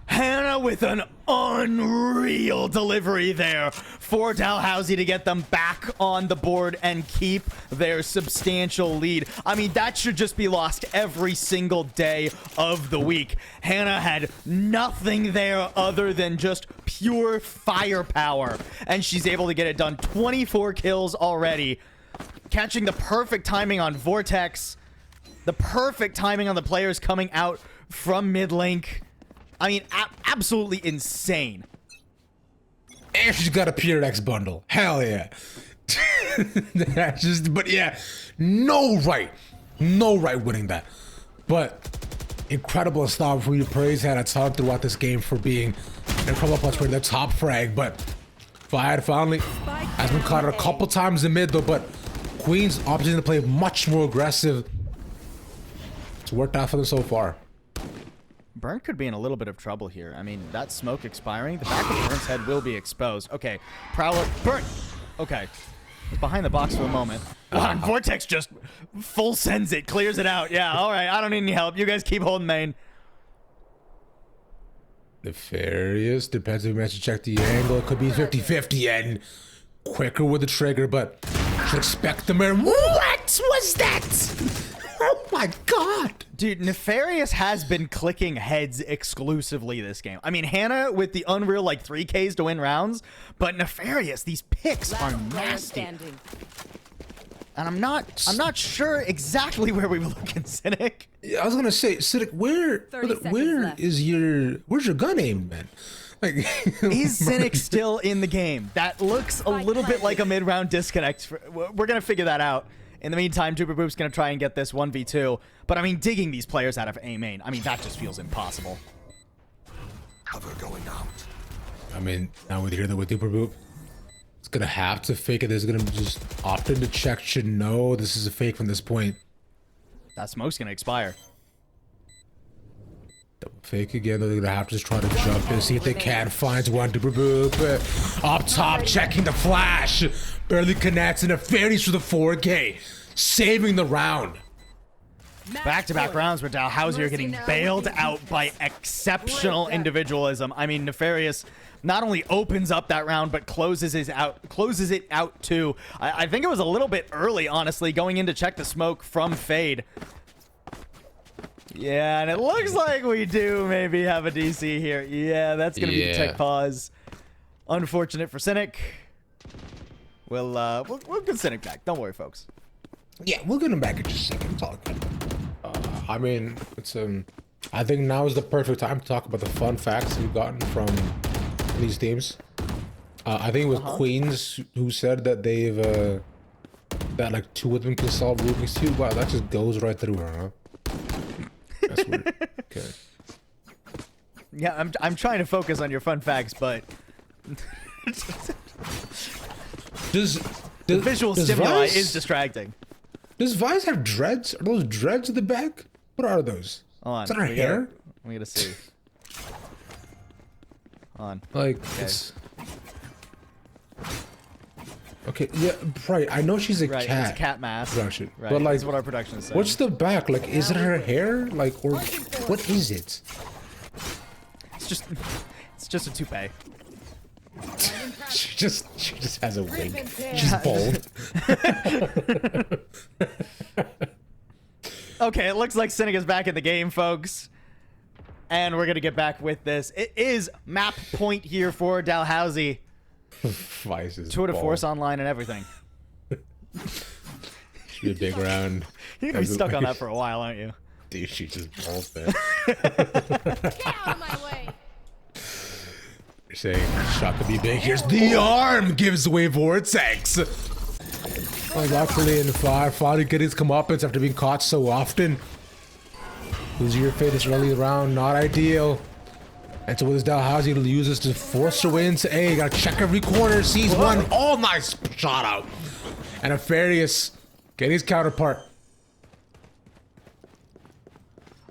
Hannah with an unreal delivery there for Dalhousie to get them back on the board and keep their substantial lead. I mean, that should just be lost every single day of the week. Hannah had nothing there other than just pure firepower, and she's able to get it done. 24 kills already, catching the perfect timing on Vortex, the perfect timing on the players coming out from mid-link. I mean, absolutely insane. And she's got a PRX bundle. Hell yeah. But yeah, no right winning that. But incredible stuff for you to praise Hannah Tug throughout this game for being an incredible clutch for the top frag. But Fired finally has been caught a couple times in mid though, but Queen's option to play much more aggressive. It's worked out for them so far. Burn could be in a little bit of trouble here. I mean, that smoke expiring, the back of Burn's head will be exposed. Okay, Prowler, Burn. Okay, it's behind the box for a moment. Wow, and Vortex just full sends it, clears it out. Yeah, all right, I don't need any help. You guys keep holding main. Nefarious, depends if we manage to check the angle. It could be 50-50 and quicker with the trigger, but should expect the mirror. What was that? Oh my god! Dude, Nefarious has been clicking heads exclusively this game. I mean, Hannah with the unreal like 3Ks to win rounds, but Nefarious, these picks are nasty. And I'm not sure exactly where we were looking, Cynic. Yeah, I was gonna say, Cynic, where's your gun aimed, man? Like, is Cynic still in the game? That looks a little bit like a mid-round disconnect. We're gonna figure that out. In the meantime, Duper Boop's going to try and get this 1v2. But, I mean, digging these players out of A main, I mean, that just feels impossible. Cover going out. I mean, now with Duper Boop, it's going to have to fake it. There's going to just opt in to check. Should know this is a fake from this point. That smoke's going to expire. Double fake again. They're going to have to just try to jump in, see if they can find one. Duper Boop up top, checking the flash. Barely connects, and Nefarious for the 4K, saving the round. Back-to-back rounds where Dalhousie are getting bailed out by exceptional individualism. I mean, Nefarious not only opens up that round, but closes it out too. I think it was a little bit early, honestly, going in to check the smoke from Fade. Yeah, and it looks like we do maybe have a DC here. Yeah, that's gonna be the tech pause. Unfortunate for Cynic. We'll get Cynic back. Don't worry, folks. Yeah, we'll get him back in just a second. It's all good. I mean, it's I think now is the perfect time to talk about the fun facts we've gotten from these teams. I think it was Queens who said that they've that like 2 of them can solve Rubik's Cube. Wow, that just goes right through her, huh? That's weird. Okay. Yeah, I'm trying to focus on your fun facts, but the visual stimuli is distracting. Does Vice have dreads? Are those dreads at the back? What are those? Hold on. Is that her hair? We gotta see. On. Like, okay. It's... Okay, yeah, right. I know she's a right, cat. It's a cat mask. Production. Right. But like, that's what our production is saying. what's the back? Like, is it her hair? Like, or what is it? It's just a toupee. she just has a wig. She's bald. Okay, it looks like Senega's back in the game, folks. And we're gonna get back with this. It is map point here for Dalhousie. Vice is Tour de bald. Force online and everything. She's a big round. You're gonna be stuck on that for a while, aren't you? Dude, she's just bald, man. Get out of my way. You're saying shot could be big. Here's the arm gives away Vortex. Well, luckily in the fire, finally getting his comeuppance after being caught so often. Losing your fate is early round, not ideal. And so with his Dalhousie, he'll use this to force her way into A. Gotta check every corner, sees one. Oh, nice shot out. And Aquarius getting his counterpart.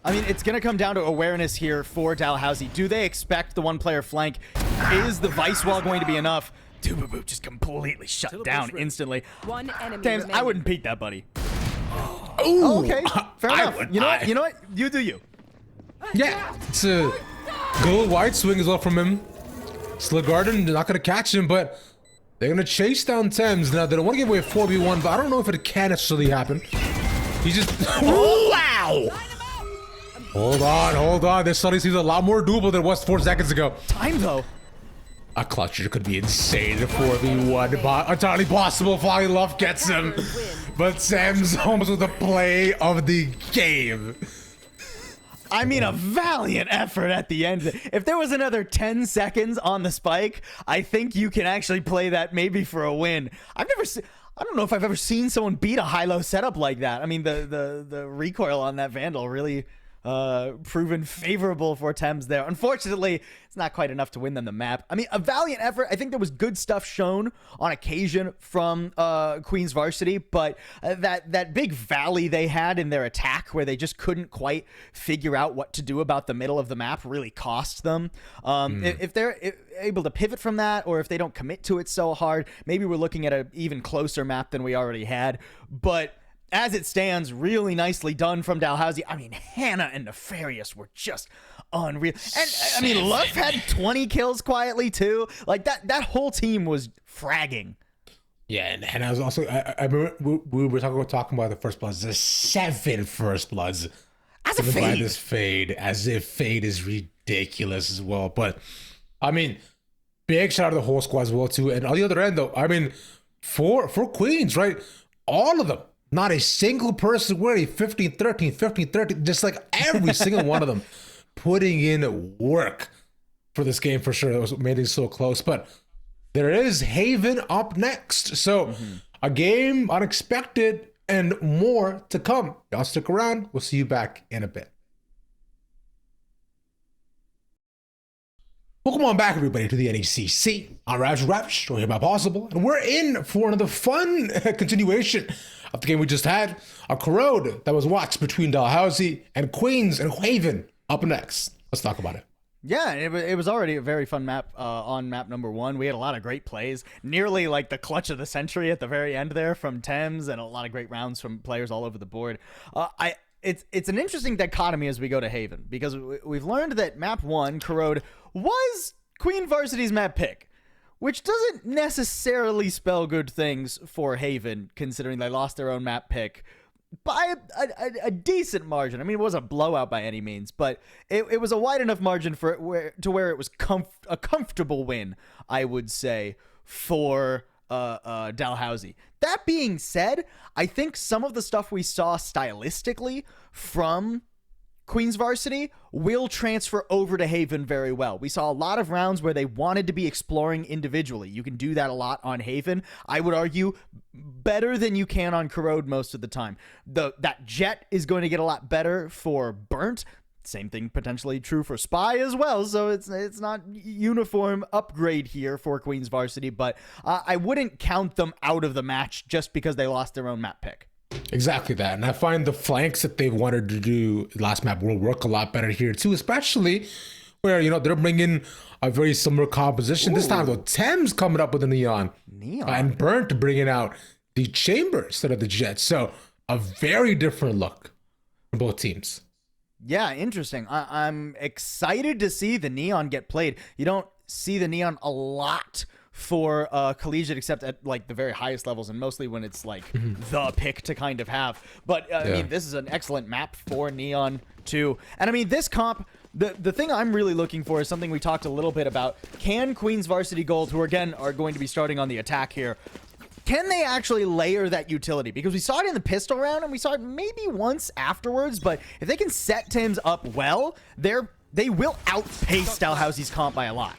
I mean, it's gonna come down to awareness here for Dalhousie. Do they expect the one-player flank? Is the Vice Wall going to be enough? Boop just completely shut down instantly. One enemy Damn, I remaining. wouldn't peek that, buddy. Ooh, Oh, okay, fair I enough. would- You know what? You know what? You do you. Yeah, it's a good wide swing as well from him. Sligarden, they're not gonna catch him, but they're gonna chase down Thames. Now, they don't want to give away a 4v1, but I don't know if it can necessarily happen. He just... Wow! Hold on. This suddenly seems a lot more doable than it was 4 seconds ago. Time, though. A clutcher could be insane. 4v1, entirely possible. Flying Love gets him. But Sam's almost with the play of the game. I mean, a valiant effort at the end. If there was another 10 seconds on the spike, I think you can actually play that maybe for a win. I don't know if I've ever seen someone beat a high-low setup like that. I mean, the recoil on that Vandal really proven favorable for Thames there. Unfortunately, it's not quite enough to win them the map. I mean, a valiant effort. I think there was good stuff shown on occasion from Queens Varsity, but that big valley they had in their attack where they just couldn't quite figure out what to do about the middle of the map really cost them. If they're able to pivot from that, or if they don't commit to it so hard, maybe we're looking at an even closer map than we already had. But as it stands, really nicely done from Dalhousie. I mean, Hannah and Nefarious were just unreal. And, I mean, Luff had 20 kills quietly, too. Like, that whole team was fragging. Yeah, and I was also... I remember we were talking about the First Bloods. There's 7 First Bloods. As a Fade. This Fade. As if Fade is ridiculous as well. But, I mean, big shout out to the whole squad as well, too. And on the other end, though, I mean, for Queens, right? All of them. Not a single person wearing 15-13, just like every single one of them putting in work for this game for sure. That was made it so close. But there is Haven up next. So a game unexpected and more to come. Y'all stick around. We'll see you back in a bit. Welcome on back, everybody, to the NECC. I'm Ravish, joined here by Paulsible, and we're in for another fun continuation of the game we just had. A corrode that was watched between Dalhousie and Queens and Haven up next. Let's talk about it. Yeah, it was already a very fun map on map number 1. We had a lot of great plays, nearly like the clutch of the century at the very end there from Thames, and a lot of great rounds from players all over the board. It's an interesting dichotomy as we go to Haven, because we've learned that map 1, Corrode, was Queen Varsity's map pick, which doesn't necessarily spell good things for Haven, considering they lost their own map pick by a decent margin. I mean, it wasn't a blowout by any means, but it was a wide enough margin for where it was a comfortable win, I would say, for Dalhousie. That being said, I think some of the stuff we saw stylistically from Queens Varsity will transfer over to Haven very well. We saw a lot of rounds where they wanted to be exploring individually. You can do that a lot on Haven. I would argue better than you can on Corrode most of the time. That Jet is going to get a lot better for Burnt. Same thing potentially true for Spy as well, so it's not uniform upgrade here for Queens Varsity, but I wouldn't count them out of the match just because they lost their own map pick. Exactly that. And I find the flanks that they've wanted to do last map will work a lot better here too, especially where, you know, they're bringing a very similar composition. Ooh. This time though, Thames coming up with a Neon. And Burnt bringing out the Chamber instead of the Jet. So a very different look for both teams. Yeah, interesting. I'm excited to see the Neon get played. You don't see the Neon a lot for collegiate, except at like the very highest levels, and mostly when it's like the pick to kind of have. But I mean, this is an excellent map for Neon too. And I mean, this comp, the thing I'm really looking for is something we talked a little bit about. Can Queens Varsity Gold, who again are going to be starting on the attack here, can they actually layer that utility? Because we saw it in the pistol round, and we saw it maybe once afterwards, but if they can set Tim's up well, they will outpace Dalhousie's comp by a lot.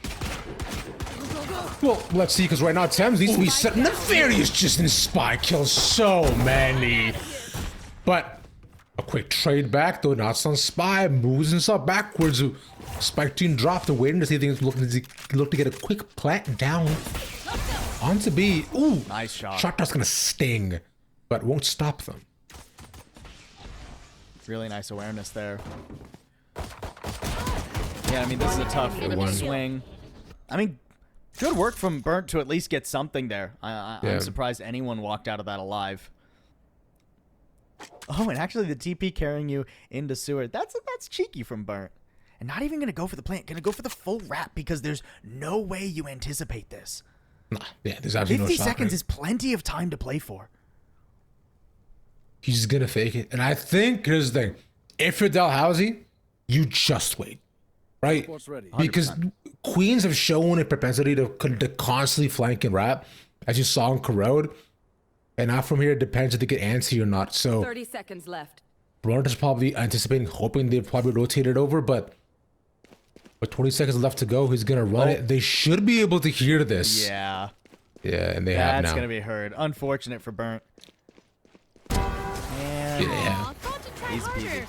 Well, let's see, because right now Thames needs to be set. Nefarious just in Spy kills so many. But a quick trade back, though, not on Spy, moves himself backwards. Spike team dropped and waiting to see if things look to get a quick plant down. On to B. Ooh, nice shot. Shot that's gonna sting, but won't stop them. Really nice awareness there. Yeah, I mean, this is a tough swing. I mean, good work from Burnt to at least get something there. I'm surprised anyone walked out of that alive. Oh, and actually the TP carrying you into sewer. That's cheeky from Burnt. And not even gonna go for the plant, gonna go for the full wrap because there's no way you anticipate this. Nah, yeah, there's absolutely 50 no shot, seconds right? is plenty of time to play for. He's gonna fake it. And I think, here's the thing. If you're Dalhousie, you just wait. Right? Because 100%. Queens have shown a propensity to constantly flank and wrap, as you saw in Corrode. And now from here, it depends if they get antsy or not. So 30 seconds left. Bront is probably anticipating, hoping they've probably rotated over, but with 20 seconds left to go, he's gonna run it. They should be able to hear this. Yeah. Yeah, and they have now. That's gonna be heard. Unfortunate for Burnt. And Yeah. easy peasy.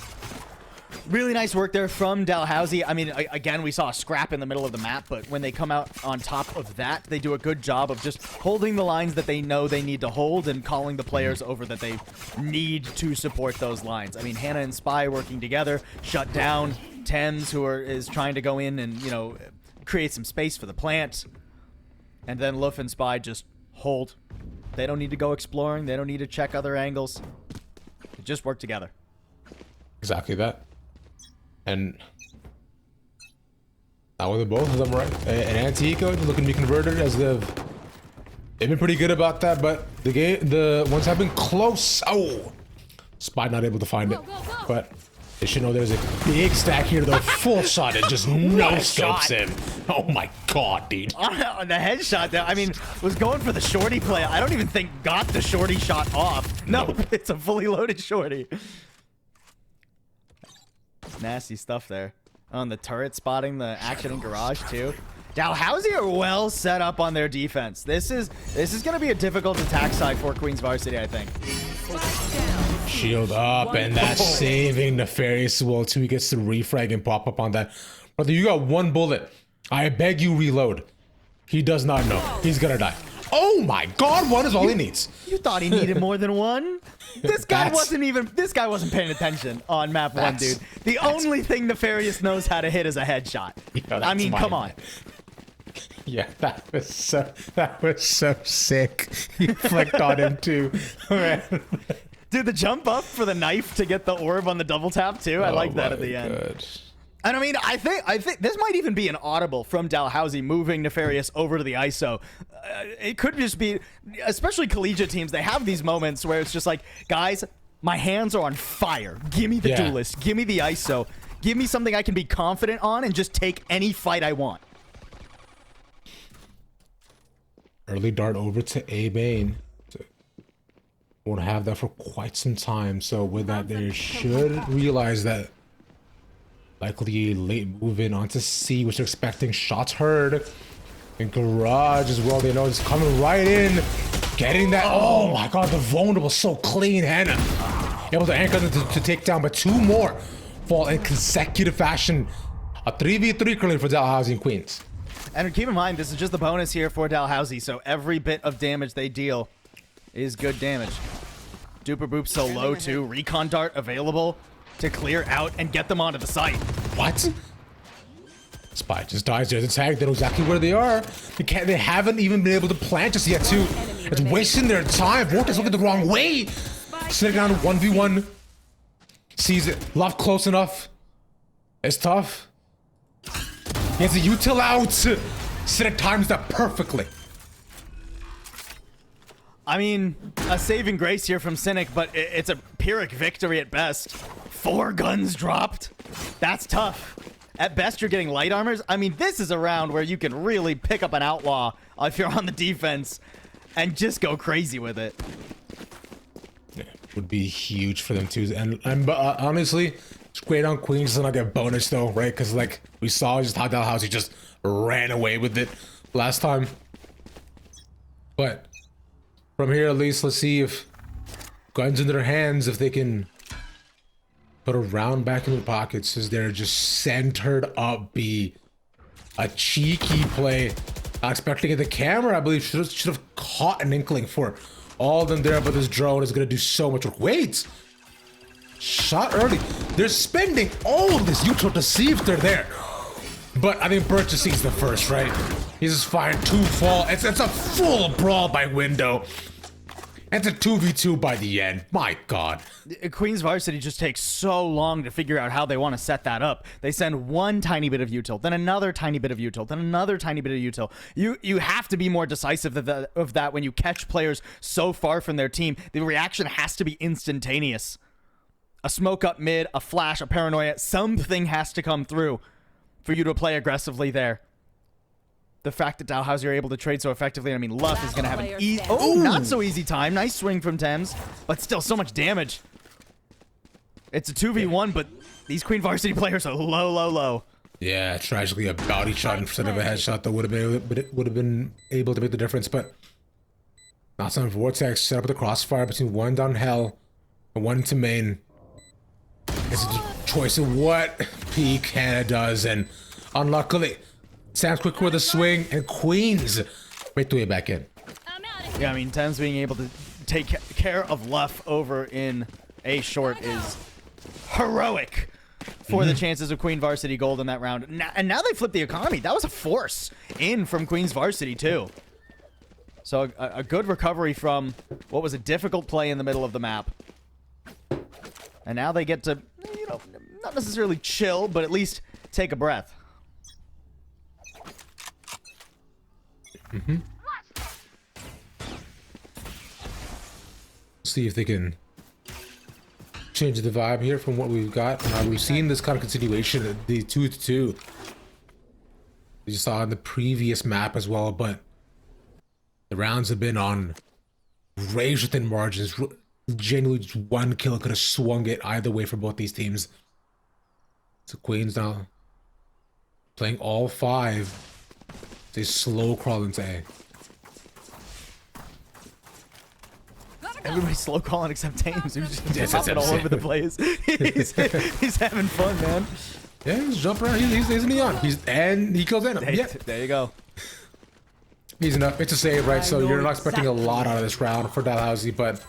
Really nice work there from Dalhousie. I mean, again, we saw a scrap in the middle of the map, but when they come out on top of that, they do a good job of just holding the lines that they know they need to hold and calling the players over that they need to support those lines. I mean, Hannah and Spy working together, shut down Thames, who is trying to go in and, you know, create some space for the plant. And then Luff and Spy just hold. They don't need to go exploring. They don't need to check other angles. They just work together. Exactly that. And now with both of them, right? And Anti-Eco looking to be converted as they've been pretty good about that, but the ones have been close. Oh, Spy not able to find it, but they should know there's a big stack here. The full shot and just no scopes him. Oh my god, dude! On the headshot, there. I mean, was going for the shorty play. I don't even think got the shorty shot off. No, it's a fully loaded shorty. Nasty stuff there. On the turret spotting the action in garage too. Dalhousie are well set up on their defense. This is going to be a difficult attack side for Queens Varsity, I think. Shield up, and that's saving Nefarious well too. He gets to refrag and pop up on that. Brother, you got one bullet. I beg you, reload. He does not know. He's gonna die. Oh my god, one is all he needs. You thought he needed more than one? This guy wasn't paying attention on map 1, dude. The only thing Nefarious knows how to hit is a headshot. I mean, come on. Yeah, that was so sick. He flicked on him too. Dude, the jump up for the knife to get the orb on the double tap too. I like that at the end. And I mean, I think this might even be an audible from Dalhousie moving Nefarious over to the ISO. It could just be, especially collegiate teams, they have these moments where it's just like, guys, my hands are on fire. Give me the duelist. Give me the ISO. Give me something I can be confident on and just take any fight I want. Early dart over to A main. Won't have that for quite some time. So with that, they should realize that Likely late move in onto C, which they're expecting. Shots heard. And garage as well. They know it's coming right in. Getting that. Oh my god, the vulnerable so clean. Hannah able to anchor them to take down, but 2 more fall in consecutive fashion. A 3v3 currently for Dalhousie and Queens. And keep in mind, this is just the bonus here for Dalhousie, so every bit of damage they deal is good damage. Duper Boop so low too. Recon Dart available to clear out and get them onto the site. What? Spy just dies. There's a tag. They know exactly where they are. They haven't even been able to plant just yet too. It's wasting their time. Vortex looking the wrong way. Sitting down 1v1. Sees it. Love close enough. It's tough. He has a util out. Sit times that perfectly. I mean, a saving grace here from Cynic, but it's a Pyrrhic victory at best. 4 guns dropped. That's tough. At best, you're getting light armors. I mean, this is a round where you can really pick up an outlaw if you're on the defense and just go crazy with it. Yeah, would be huge for them too. And honestly, it's great on Queens to not get bonus though, right? Because like we saw just how Dalhousie just ran away with it last time. But from here, at least, let's see if guns in their hands, if they can put a round back in their pockets as they're just centered up B. A cheeky play. Not expecting it. The camera, I believe, should have caught an inkling for all of them there, but this drone is going to do so much work. Wait! Shot early. They're spending all of this util to see if they're there. But I think Burt just sees the first, right? He's just firing 2 fall. It's a full brawl by window. It's a 2v2 by the end. My god. Queens Varsity just takes so long to figure out how they want to set that up. They send one tiny bit of util, then another tiny bit of util, then another tiny bit of util. You have to be more decisive of that when you catch players so far from their team. The reaction has to be instantaneous. A smoke up mid, a flash, a paranoia, something has to come through for you to play aggressively there. The fact that Dalhousie are able to trade so effectively, I mean, Luff is going to have an easy... Oh, not so easy time. Nice swing from Thames, but still so much damage. It's a 2v1, but these Queen Varsity players are low. Yeah, tragically a bounty shot instead of a headshot that would have been able to make the difference, but not some Vortex set up with a crossfire between one down hell and one into main. It's a choice of what P Canada does, and unluckily, Sam's quick with a swing, and Queens make the way back in. Yeah, I mean, Thames being able to take care of Luff over in A short is heroic for the chances of Queen Varsity gold in that round. And now they flip the economy. That was a force in from Queens Varsity, too. So a good recovery from what was a difficult play in the middle of the map. And now they get to, you know, not necessarily chill, but at least take a breath. See if they can change the vibe here from what we've got. We've seen this kind of continuation of the 2-2. We saw in the previous map as well, but the rounds have been on range within margins. Genuinely, just one kill could have swung it either way for both these teams. So Queens now playing all 5. They slow crawl into A. Everybody's slow calling except Thames, who's just hopping all over the place. he's having fun, man. Yeah, he's jumping around. He's neon. And he kills Venom. Yeah. There you go. Easy enough. It's a save, right? So you're not expecting a lot out of this round for Dalhousie, but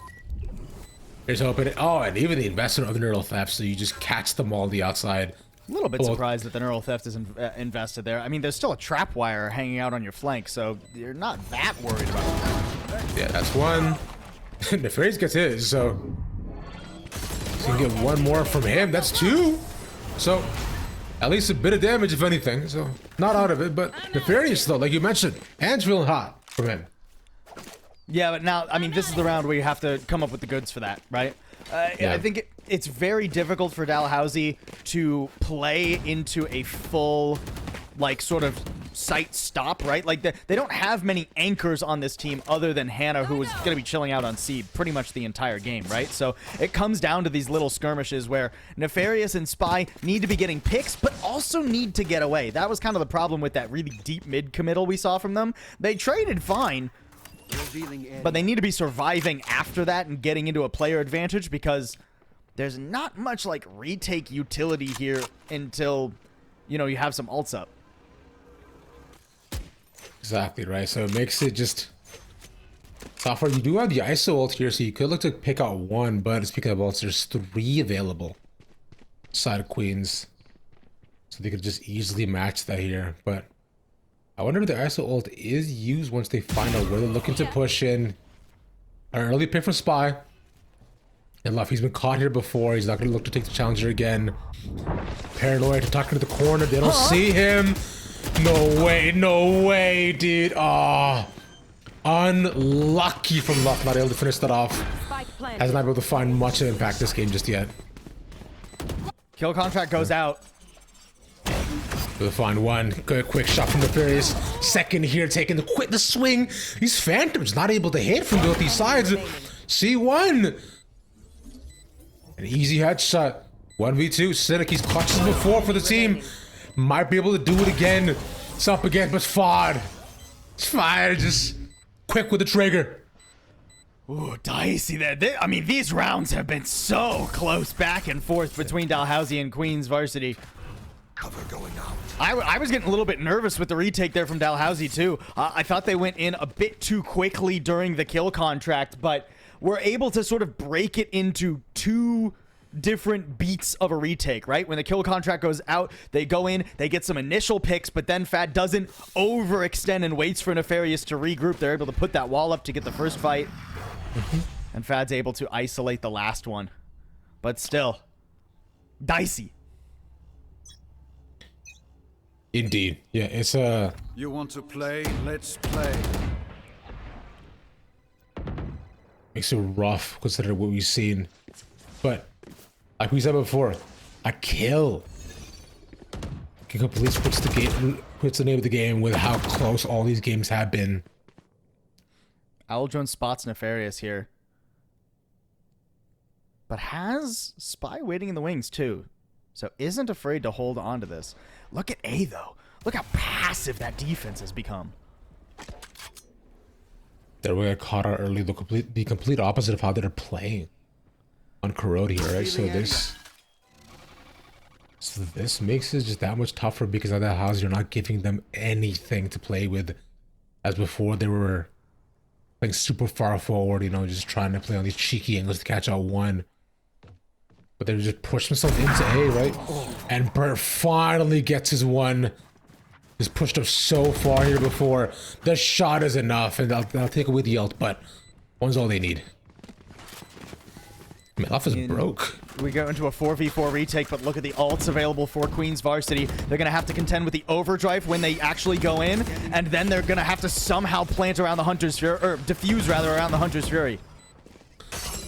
here's hoping. Oh, and even the investment of the neural theft, so you just catch them all on the outside. A little bit surprised that the neural theft is invested there. I mean, there's still a trap wire hanging out on your flank, so you're not that worried about it. Yeah, that's one. Nefarious gets his, so you can get one more from him. That's 2. So at least a bit of damage, if anything. So not out of it, but Nefarious, though, like you mentioned, hands real hot from him. Yeah, but now, I mean, this is the round where you have to come up with the goods for that, right? Yeah. I think it's very difficult for Dalhousie to play into a full, like, sort of site stop, right? Like they don't have many anchors on this team other than Hannah, who was going to be chilling out on C pretty much the entire game, right? So it comes down to these little skirmishes where Nefarious and Spy need to be getting picks, but also need to get away. That was kind of the problem with that really deep mid committal we saw from them. They traded fine, but they need to be surviving after that and getting into a player advantage, because there's not much like retake utility here until, you know, you have some ults up. Exactly, right? So it makes it just tougher. You do have the ISO ult here, so you could look to pick out one, but speaking of ults, there's 3 available side of Queens. So they could just easily match that here. But I wonder if the ISO ult is used once they find out where they're looking to push in. An early pick from Spy. And Luff, he's been caught here before. He's not going to look to take the challenger again. Paranoid, talking to the corner. They don't see him. No way, dude. Ah, unlucky from Luff, not able to finish that off. Hasn't been able to find much of impact this game just yet. Kill contract goes out. We'll find one. Good quick shot from the Nefarious. Second here, taking the swing. These Phantoms not able to hit from both these sides. C1. An easy headshot. 1v2. Cynic, he's clutched this before for the team. Might be able to do it again. It's up again, but Fod. It's fine, just quick with the trigger. Ooh, dicey there. I mean, these rounds have been so close back and forth between Dalhousie and Queens Varsity. Cover going out. I was getting a little bit nervous with the retake there from Dalhousie too. I thought they went in a bit too quickly during the kill contract, but were able to sort of break it into 2 different beats of a retake, right? When the kill contract goes out, they go in, they get some initial picks, but then Fad doesn't overextend and waits for Nefarious to regroup. They're able to put that wall up to get the first fight. And Fad's able to isolate the last one. But still, dicey. Indeed. Yeah, it's You want to play? Let's play. makes it rough considering what we've seen. But like we said before, a kill can completely switch the game, puts the name of the game with how close all these games have been. Owl Jones spots Nefarious here, but has Spy waiting in the wings too, so isn't afraid to hold on to this. Look at A though. Look how passive that defense has become. They're going to get caught out early. They'll the complete opposite of how they're playing on Corrode here, right? So this makes it just that much tougher, because of that house, you're not giving them anything to play with. As before, they were playing super far forward, you know, just trying to play on these cheeky angles to catch out one. But they just push themselves into A, right? And Bert finally gets his one. He's pushed up so far here before. The shot is enough, and they'll take away the ult, but one's all they need. Meloff is broke. We go into a 4v4 retake, but look at the ults available for Queens Varsity. They're going to have to contend with the overdrive when they actually go in, and then they're going to have to somehow plant around the Hunter's Fury, or defuse rather around the Hunter's Fury.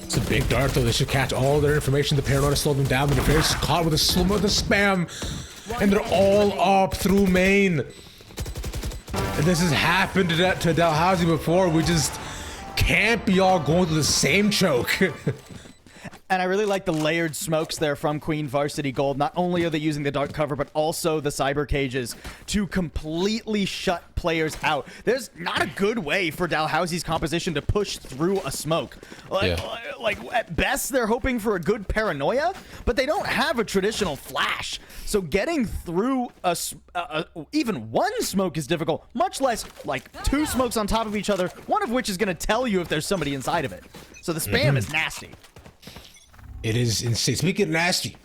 It's a big dart though. They should catch all their information. The Paranoid slowed them down. The Nefarious is caught with a spam, and they're all up through main. And this has happened to Dalhousie before. We just can't be all going to the same choke. And I really like the layered smokes there from Queen Varsity Gold. Not only are they using the dark cover, but also the cyber cages to completely shut players out. There's not a good way for Dalhousie's composition to push through a smoke. Like at best, they're hoping for a good paranoia, but they don't have a traditional flash. So getting through even one smoke is difficult, much less like 2 smokes on top of each other, one of which is going to tell you if there's somebody inside of it. So the spam is nasty. It is insane. Speaking of nasty,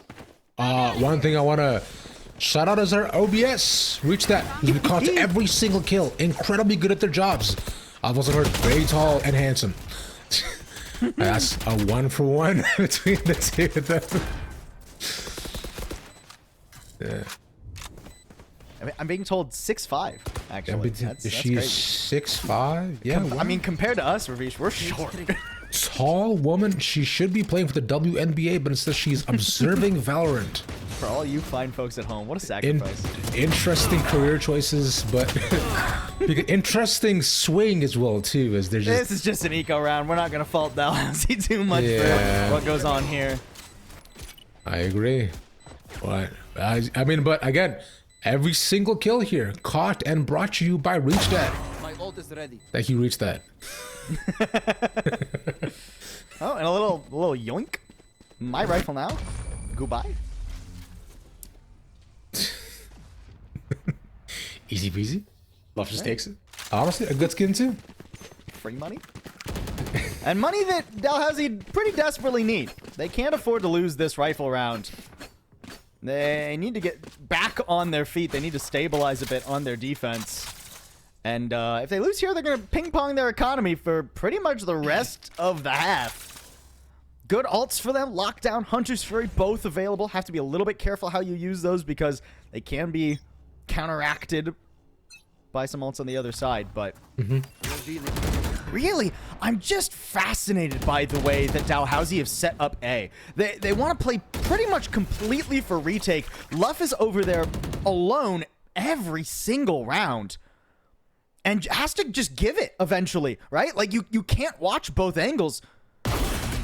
one thing I want to shout out is our OBS. Reach that. We caught every single kill. Incredibly good at their jobs. I've also heard very tall and handsome. That's a 1-for-1 between the 2 of them. Yeah. I'm being told 6'5", actually. She's 6'5"? Yeah. I mean, compared to us, Ravish, we're short. Tall woman. She should be playing for the WNBA, but instead she's observing Valorant. For all you fine folks at home, what a sacrifice. Interesting career choices, but interesting swing as well too. As there's just This is just an eco round. We're not gonna fault Dalhousie too much Yeah. for what goes on here. I agree. But I mean, but again, every single kill here caught and brought to you by Reach That. My ult is ready. Thank you, Reach That. Oh, and a little yoink. My rifle now. Goodbye. Easy peasy. Love just takes it. Honestly, a good skin too. Free money. And money that Dalhousie pretty desperately need. They can't afford to lose this rifle round. They need to get back on their feet. They need to stabilize a bit on their defense. And if they lose here, they're going to ping-pong their economy for pretty much the rest of the half. Good ults for them. Lockdown, Hunter's Fury, both available. Have to be a little bit careful how you use those because they can be counteracted by some ults on the other side. But really, I'm just fascinated by the way that Dalhousie have set up A. They want to play pretty much completely for retake. Luff is over there alone every single round. And has to just give it eventually, right? Like, you can't watch both angles.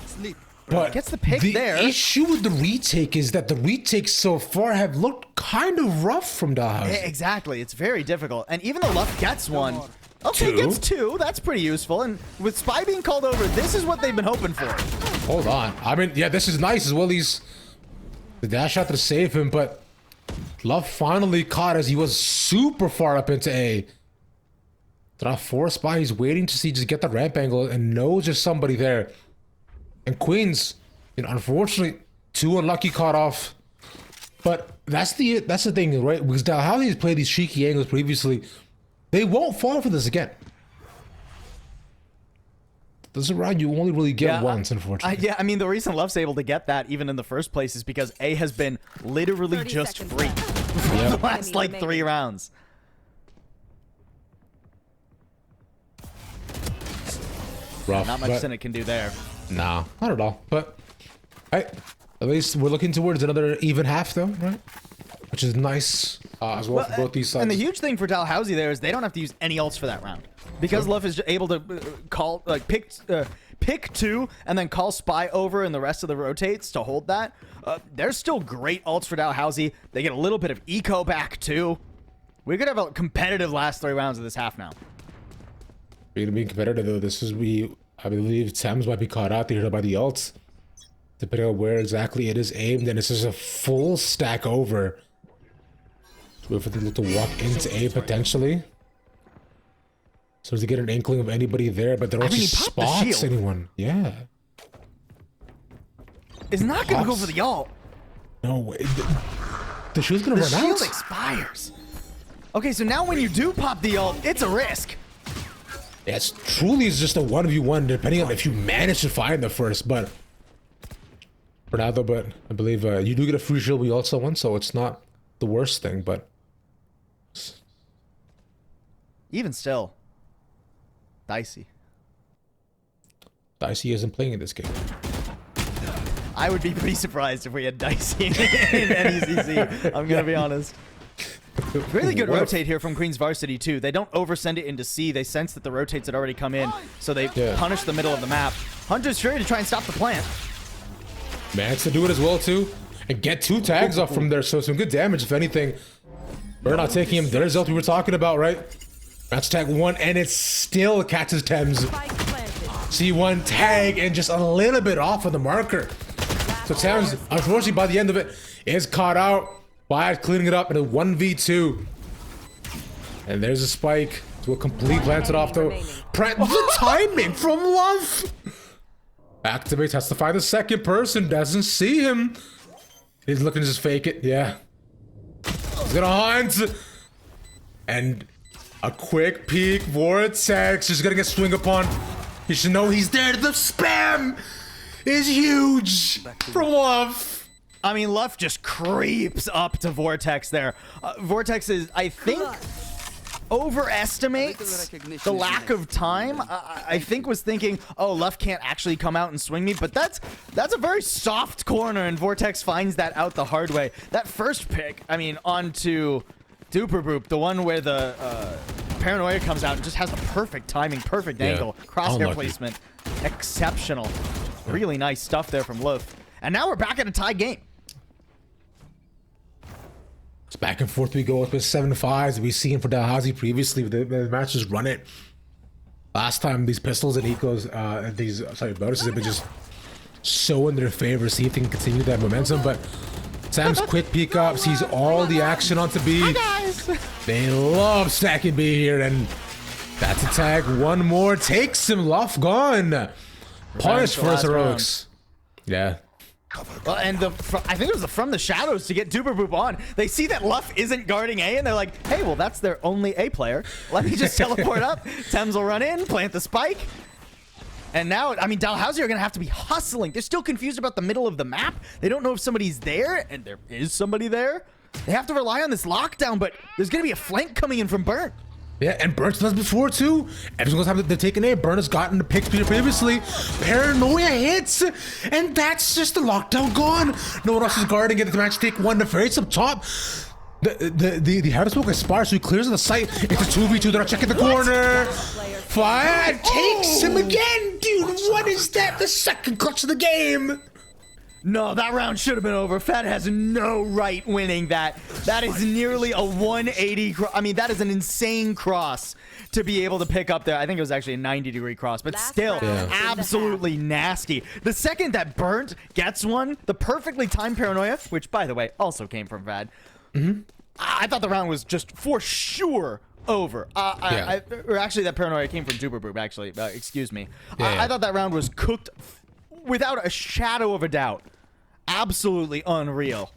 Sleep. But Gets the pick the there. issue with the retake is that the retakes so far have looked kind of rough from Dalhousie. Exactly. It's very difficult. And even though Luff gets one, okay, Two. gets two. That's pretty useful. And with Spy being called over, this is what they've been hoping for. Hold on. I mean, yeah, this is nice as well. He's the dash shot to save him, but Love finally caught as he was super far up into A. Not forced by, he's waiting to see just get the ramp angle and knows there's somebody there. And Queens, you know, unfortunately, too unlucky caught off. But that's the thing, right? Because Dalhousie has played these cheeky angles previously. They won't fall for this again. This round you only really get once, unfortunately. I mean, the reason Luff's able to get that even in the first place is because A has been literally 30 just seconds free left. for the last, Enemy like, remaining. 3 rounds. Rough. Not much but- Cynic can do there. Nah, not at all. But at least we're looking towards another even half, though, right? Which is nice as well for both these sides. And the huge thing for Dalhousie there is they don't have to use any ults for that round. Because Luff is able to call, like, pick 2 and then call Spy over and the rest of the rotates to hold that. There's still great ults for Dalhousie. They get a little bit of eco back, too. We're going to have a competitive last 3 rounds of this half now. We're gonna be competitive though. I believe Thames might be caught out here by the ults, depending on where exactly it is aimed, and it's just a full stack over. Wait for them to walk into A potentially, so to get an inkling of anybody there, but they don't I mean, just he popped the spots shield. anyone. Yeah. Is not going to go Pops. for the ult. No way. The shield's gonna The run shield out. expires. Okay, so now when you do pop the ult, it's a risk. Yeah, it's truly is just a 1v1, depending on if you manage to find the first, but for now though, but I believe you do get a free shield we also won, so it's not the worst thing, but Even still, dicey. Dicey isn't playing in this game. I would be pretty surprised if we had dicey in NECC. I'm gonna be honest. Really good What if- rotate here from Queens Varsity too. They don't oversend it into C. They sense that the rotates had already come in, so they punish the middle of the map. Hunter's Fury to try and stop the plant. Managed to do it as well too, and get 2 tags off from there, so some good damage if anything. We're not taking him. There's ult we were talking about, right? Match tag 1, and it still catches Thames. Spike planted. See 1 tag and just a little bit off of the marker. So Thames, unfortunately, by the end of it, is caught out by cleaning it up in a 1v2. And there's a spike to a complete planted off though. The timing from Love. Activates, has to find the second person, doesn't see him. He's looking to just fake it, yeah. He's gonna hunt. And a quick peek, Vortex, just gonna get swing upon. He should know he's there. The spam is huge from Love. I mean, Luff just creeps up to Vortex there. Vortex is, I think, overestimates the lack of time. I think was thinking, oh, Luff can't actually come out and swing me, but that's a very soft corner, and Vortex finds that out the hard way. That first pick, I mean, onto Duper Boop, the one where the Paranoia comes out and just has the perfect timing, perfect angle, crosshair placement, exceptional. Really nice stuff there from Luff. And now we're back at a tie game. It's back and forth we go with 7-5s we've seen for Dalhousie previously. The matches run it. Last time these pistols and ecos, bonuses have been just so in their favor. See if they can continue that momentum. But Sam's quick peek up, sees all the action onto B. Hi guys. They love stacking B here, and that's a tag. One more takes him. Luff gone. Punish for his heroics. Yeah. Well, and I think it was from the shadows to get Duper Boop on. They see that Luff isn't guarding A, and they're like, hey, well, that's their only A player. Let me just teleport up. Thames will run in, plant the spike. And now, I mean, Dalhousie are going to have to be hustling. They're still confused about the middle of the map. They don't know if somebody's there, and there is somebody there. They have to rely on this lockdown, but there's going to be a flank coming in from Burnt. Yeah, and Burnt's done this before too. Every single time that they've taken A, Burnt has gotten the picks previously. Paranoia hits, and that's just the lockdown gone. No one else is guarding it. The match take one. The Fairies up top. The Head of Smoke aspires, so he clears the site. It's a 2v2. They're checking the corner. Fire takes him again, dude. What is that? The second clutch of the game. No, that round should have been over. Fat has no right winning that. That is nearly a 180. I mean, that is an insane cross to be able to pick up there. I think it was actually a 90-degree cross, but still absolutely nasty. The second that Burnt gets one, the perfectly timed Paranoia, which, by the way, also came from Vad. I thought the round was just for sure over. Or actually, that Paranoia came from Duper Boop, actually. Excuse me. I thought that round was cooked without a shadow of a doubt. Absolutely unreal.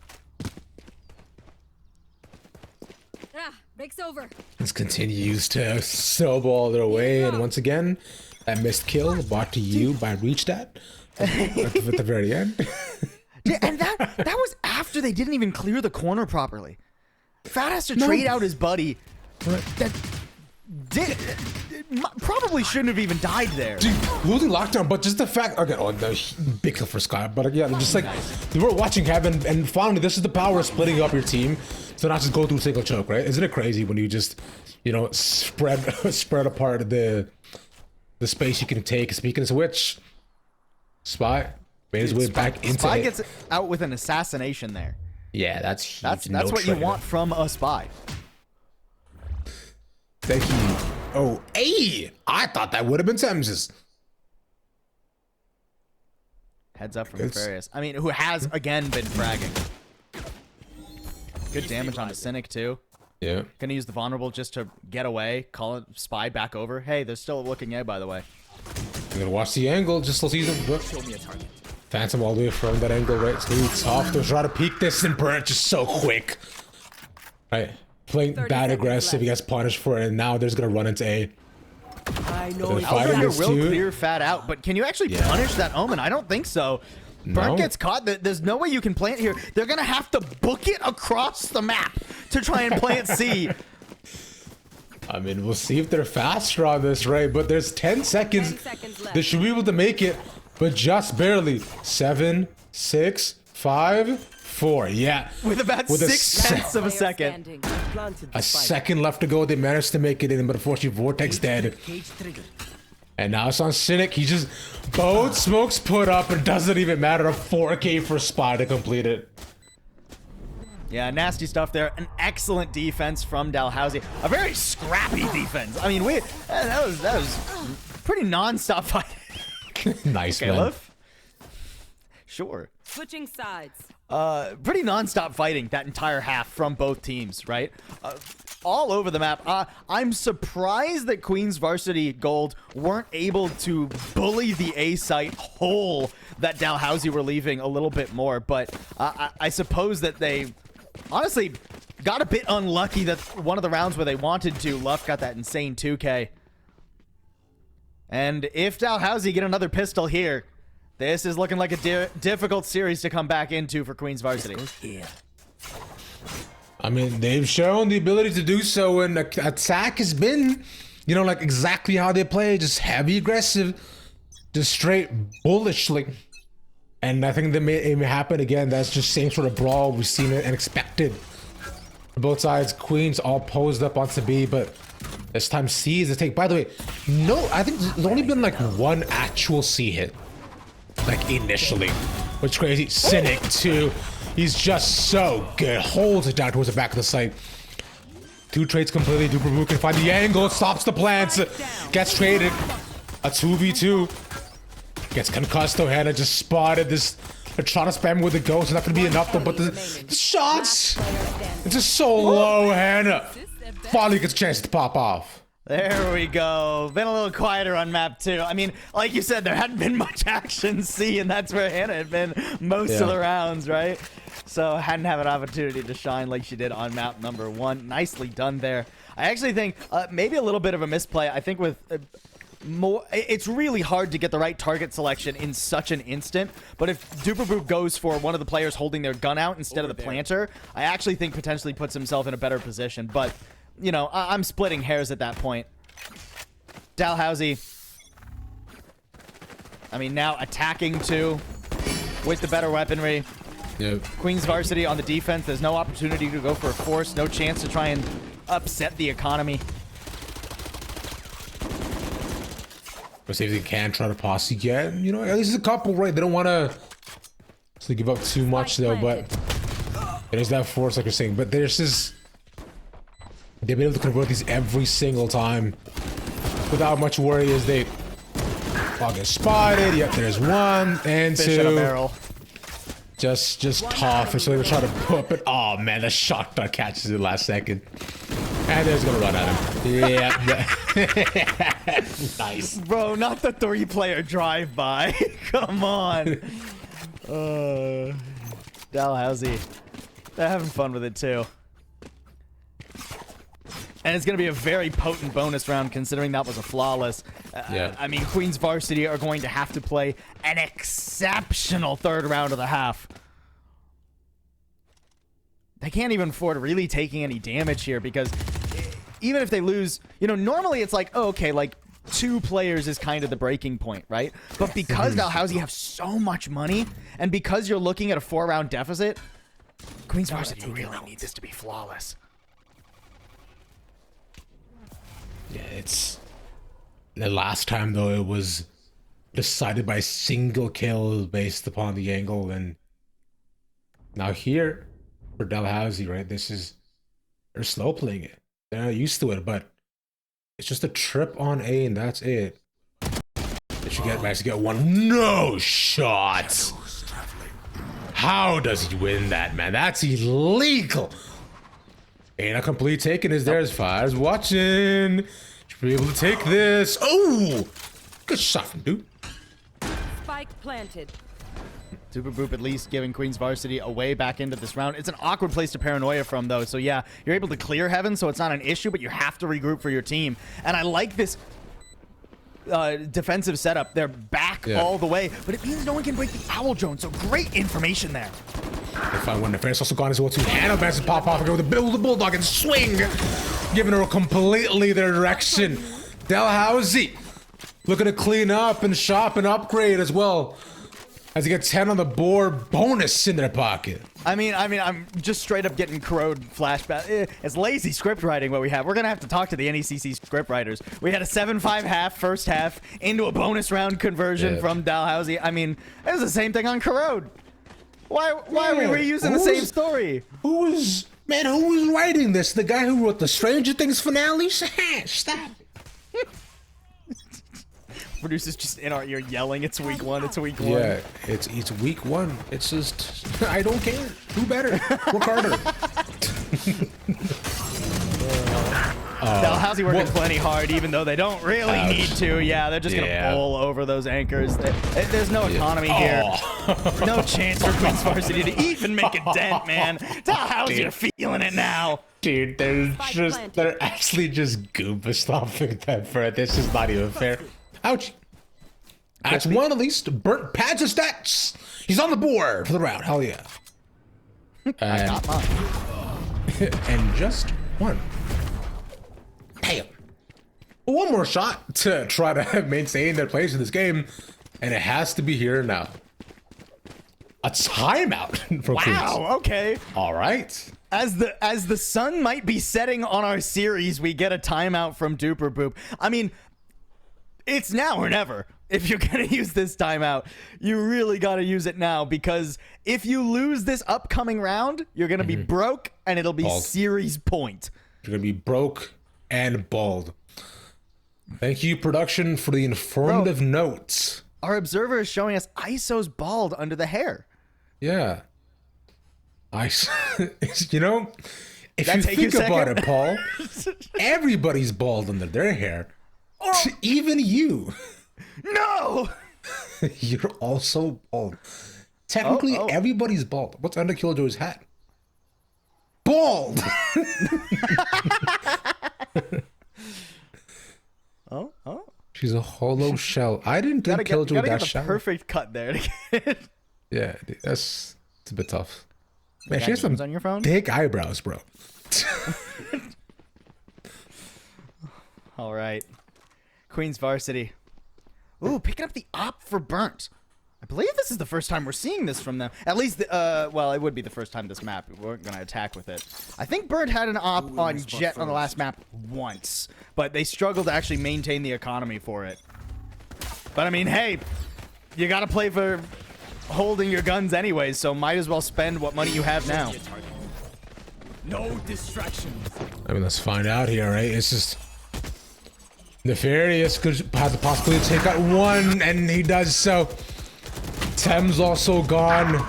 Breaks over. This continues to snowball their way, and once again, that missed kill brought to you by Reachdat at the very end. Yeah, and that was after they didn't even clear the corner properly. Fat has to trade out his buddy. That probably shouldn't have even died there. Dude, losing lockdown, but just the fact, okay, oh, no, big kill for Sky, but yeah, just like, we were watching Kevin, and finally, this is the power of splitting up your team, so not just go through a single choke, right? Isn't it crazy when you just, you know, spread apart the space you can take? Speaking of which, Spy made his way back into Spy gets out with an assassination there. Yeah, that's huge. That's what you want from a Spy. Thank you. Oh, hey! I thought that would have been Sams's. Heads up from Nefarious. I mean, who has again been fragging. Good damage on the Cynic too. Yeah. Gonna use the vulnerable just to get away. Call it Spy back over. Hey, they're still looking A, by the way. I'm gonna watch the angle just to see them. Show me a target. Phantom all the way from that angle, right? So it's off. They're trying to peek this, and Burnt just so quick. Right. Playing bad aggressive, he gets punished for it, and now there's gonna run into A. I know. Outrider will clear Fat out, but can you actually punish that Omen? I don't think so. Burnt gets caught. There's no way you can plant here. They're gonna have to book it across the map to try and plant C. I mean, we'll see if they're faster on this, right? But there's 10 seconds. 10 seconds left. They should be able to make it, but just barely. 7, 6, 5, 4. Yeah. With about 6/10 of a second. Standing. A second left to go. They managed to make it in, but unfortunately, Vortex dead. And now it's on Cynic. He just both smokes put up, and doesn't even matter. A 4K for Spy to complete it. Yeah, nasty stuff there. An excellent defense from Dalhousie. A very scrappy defense. I mean, that was pretty non-stop fighting. Nice, man. Caliph? Sure. Switching sides. Pretty non-stop fighting that entire half from both teams, right? All over the map. I'm surprised that Queens Varsity Gold weren't able to bully the A site whole that Dalhousie were leaving a little bit more, but I suppose that they honestly got a bit unlucky that one of the rounds where they wanted to, Luff got that insane 2K. And if Dalhousie get another pistol here, this is looking like a difficult series to come back into for Queens Varsity. I mean, they've shown the ability to do so, and attack has been, you know, like exactly how they play, just heavy aggressive, just straight bullishly. And I think that it may happen again. That's just same sort of brawl we've seen it and expected. Both sides, Queens all posed up onto B, but this time C is the take. By the way, no, I think there's only been like one actual C hit, like initially, which is crazy. Cynic too. He's just so good. Holds it down towards the back of the site. Two trades completely. Duper can find the angle. Stops the plants. Gets traded. A 2v2. Gets concussed though. Hannah just spotted this. They're trying to spam with the ghost. It's not going to be enough though. But the shots. It's just so low. Hannah finally gets a chance to pop off. There we go. Been a little quieter on map 2. I mean, like you said, there hadn't been much action C, and that's where Hannah had been most of the rounds, right? So hadn't had an opportunity to shine like she did on map number 1. Nicely done there. I actually think maybe a little bit of a misplay. I think with more, it's really hard to get the right target selection in such an instant. But if Duper goes for one of the players holding their gun out instead of the planter, I actually think potentially puts himself in a better position. But you know, I'm splitting hairs at that point. Dalhousie. I mean, now attacking too with the better weaponry. Yep. Queens Varsity on the defense. There's no opportunity to go for a force. No chance to try and upset the economy. But see if they can try to posse get, you know, at least a couple, right? They don't want to give up too much though, but there's that force like you're saying. But there's this. They've been able to convert these every single time without much worry as they all get spotted. Yep, there's one and Fish in a two. barrel. Just tough. And so they were trying to put it. Oh man, the shotgun catches it last second. And they're just gonna run at him. Yeah. Nice. Bro, not the 3-player drive-by. Come on. Dalhousie. They're having fun with it too. And it's going to be a very potent bonus round considering that was a flawless. Yeah. I mean, Queens Varsity are going to have to play an exceptional third round of the half. They can't even afford really taking any damage here because even if they lose, you know, normally it's like, oh, okay, like 2 players is kind of the breaking point, right? But because Dalhousie have so much money and because you're looking at a 4-round deficit, Queens Varsity really need this to be flawless. Yeah, it's the last time though it was decided by a single kill based upon the angle, and now here for Dalhousie, right? This is they're slow playing it. They're not used to it, but it's just a trip on A and that's it. They should manage to get one. No shots. How does he win that, man? That's illegal. Ain't a complete taken is there as far as watching. Should be able to take this. Oh, good shot from dude. Spike planted. Super Boop at least giving Queens Varsity a way back into this round. It's an awkward place to paranoia from though. So yeah, you're able to clear heaven, so it's not an issue, but you have to regroup for your team. And I like this defensive setup. They're back all the way, but it means no one can break the owl drone. So great information there. They find one defense also gone as well too. Hannah managed to pop off and go with the bulldog and swing, giving her completely their direction. Dalhousie looking to clean up and shop and upgrade as well. As he gets 10 on the board, bonus in their pocket. I mean, I'm just straight up getting corrode flashback. It's lazy script writing what we have. We're gonna have to talk to the NECC script writers. We had a 7-5 half first half into a bonus round conversion from Dalhousie. I mean, it was the same thing on corrode. Why are we reusing the same story? Who was writing this? The guy who wrote the Stranger Things finale? Stop it. Producers just in our ear yelling, it's week 1, it's week 1. Yeah, it's week 1. It's just, I don't care. Do better. Work harder. Dalhousie working plenty hard, even though they don't really need to. Yeah, they're just gonna pull over those anchors. There's no economy here. No chance for Queens Varsity to even make a dent, man. Dalhousie are feeling it now. Dude, they're actually just Goomba stomping them for it. This is not even fair. Ouch. That's one at least. Burnt pads of stats. He's on the board for the round. Hell yeah. I got mine. and just one. Damn. One more shot to try to maintain their place in this game, and it has to be here now. A timeout for Queens. Wow, okay. All right. As the sun might be setting on our series, we get a timeout from Duper Boop. I mean, it's now or never. If you're going to use this timeout, you really got to use it now, because if you lose this upcoming round, you're going to be broke, and it'll be Bald. series point. You're going to be broke and bald. Thank you, production, for the informative notes. Our observer is showing us ISO's bald under the hair. Yeah. You know, if That you take you a think about second? it, Paul, everybody's bald under their hair. Even you. No! You're also bald. Technically, everybody's bald. What's under Killjoy's hat? Bald! Oh. She's a hollow shell. I didn't think Killjoy Gotta that get the shallow. perfect cut there. Yeah, dude, it's a bit tough. Man, she has games some on your phone? big eyebrows, bro. All right. Queens Varsity. Ooh, picking up the op for Burnt. I believe this is the first time we're seeing this from them. At least, well, it would be the first time this map. We weren't going to attack with it. I think Burnt had an op on Jet on the last map once, but they struggled to actually maintain the economy for it. But I mean, hey, you got to play for holding your guns anyways, so might as well spend what money you have now. No distractions. I mean, let's find out here, right? It's just Nefarious could have the possibility to take out one, and he does so. Thames also gone,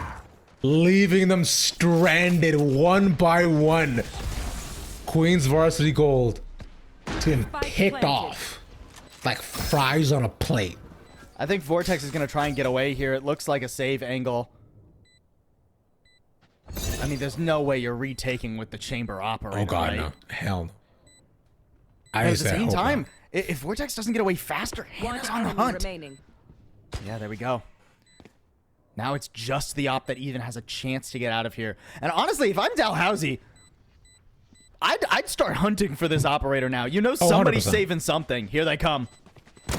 leaving them stranded one by one. Queens Varsity Gold getting picked off like fries on a plate. I think Vortex is going to try and get away here. It looks like a save angle. I mean, there's no way you're retaking with the chamber operator, Oh god, right? no. Hell no. But at the say, same hope time, not. if Vortex doesn't get away faster, One Hannah's on the enemy hunt. remaining. Yeah, there we go. Now it's just the op that even has a chance to get out of here. And honestly, if I'm Dalhousie, I'd start hunting for this operator now. You know somebody's 100%. saving something. Here they come.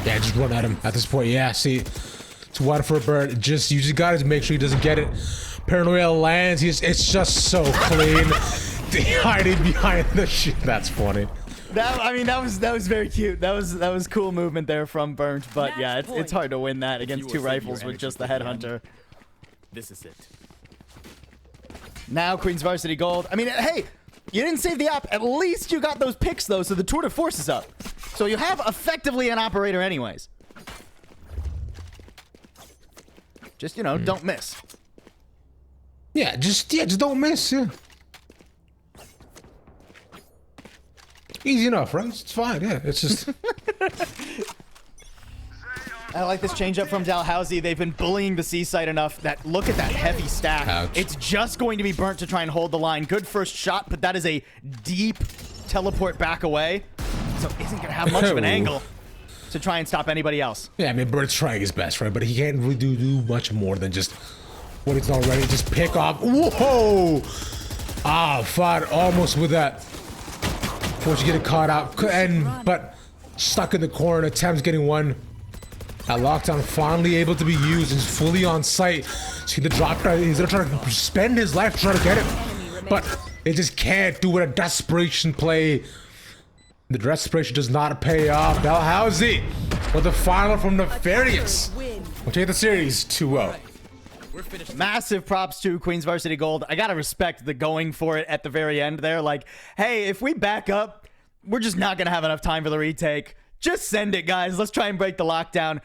Yeah, just run at him at this point. Yeah, see, it's one for a bird. You just gotta make sure he doesn't get it. Paranoia lands. It's just so clean. Hiding behind the shit. That's funny. That was very cute. That was cool movement there from Burnt. But yeah, it's hard to win that against you two were saving rifles your with energy just the for the headhunter. This is it. Now Queens Varsity Gold. I mean, hey, you didn't save the op. At least you got those picks, though, so the tour de force is up. So you have effectively an operator anyways. Just, you know, don't miss. Yeah, just don't miss. Yeah. Easy enough, right? It's fine. Yeah, it's just. I like this change up from Dalhousie. They've been bullying the C site enough that look at that heavy stack. Ouch. It's just going to be Burnt to try and hold the line. Good first shot, but that is a deep teleport back away. So isn't going to have much of an Oh. angle to try and stop anybody else. Yeah, I mean, Bird's trying his best, right? But he can't really do much more than just what he's already. Just pick off. Whoa! Ah, fought almost with that. Forced to get it caught out, but stuck in the corner. Thames getting one. That lockdown finally able to be used. He's fully on site. See the drop down. He's gonna try to spend his life to try to get it, but they just can't do it. A desperation play. The desperation does not pay off. Dalhousie with the final from Nefarious. We'll take the series 2-0. Massive props to Queens Varsity Gold. I gotta respect the going for it at the very end there. Like, hey, if we back up, we're just not gonna have enough time for the retake. Just send it, guys. Let's try and break the lockdown.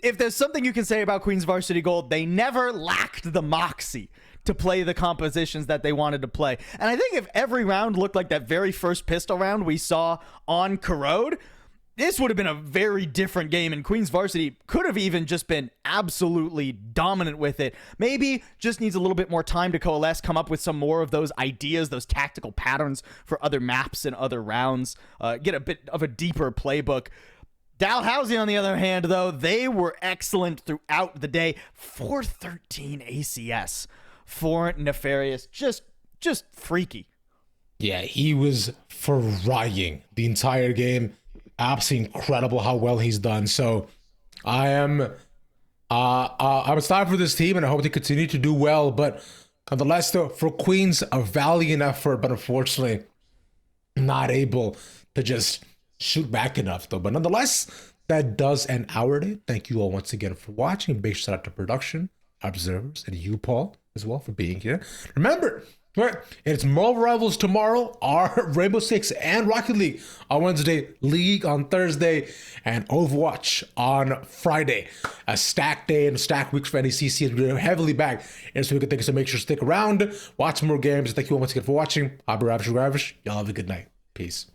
If there's something you can say about Queens Varsity Gold, they never lacked the moxie to play the compositions that they wanted to play. And I think if every round looked like that very first pistol round we saw on Corrode, this would have been a very different game, and Queens Varsity could have even just been absolutely dominant with it. Maybe just needs a little bit more time to coalesce, come up with some more of those ideas, those tactical patterns for other maps and other rounds, get a bit of a deeper playbook. Dalhousie, on the other hand, though, they were excellent throughout the day. 413 ACS for Nefarious. Just freaky. Yeah, he was frying the entire game. Absolutely incredible how well he's done. So I'm excited for this team, and I hope they continue to do well. But nonetheless, though, for Queens, a valiant effort, but unfortunately not able to just shoot back enough, though. But nonetheless, that does end our day. Thank you all once again for watching. Big shout out to production, observers, and you, Paul, as well, for being here. Remember, right, it's Marvel Rivals tomorrow, our Rainbow Six and Rocket League on Wednesday, League on Thursday, and Overwatch on Friday. A stack day and stack weeks for NECC is really heavily back. And so we can think, so make sure to stick around, watch more games. Thank you all once again for watching. I'll be Ravish. Y'all have a good night. Peace.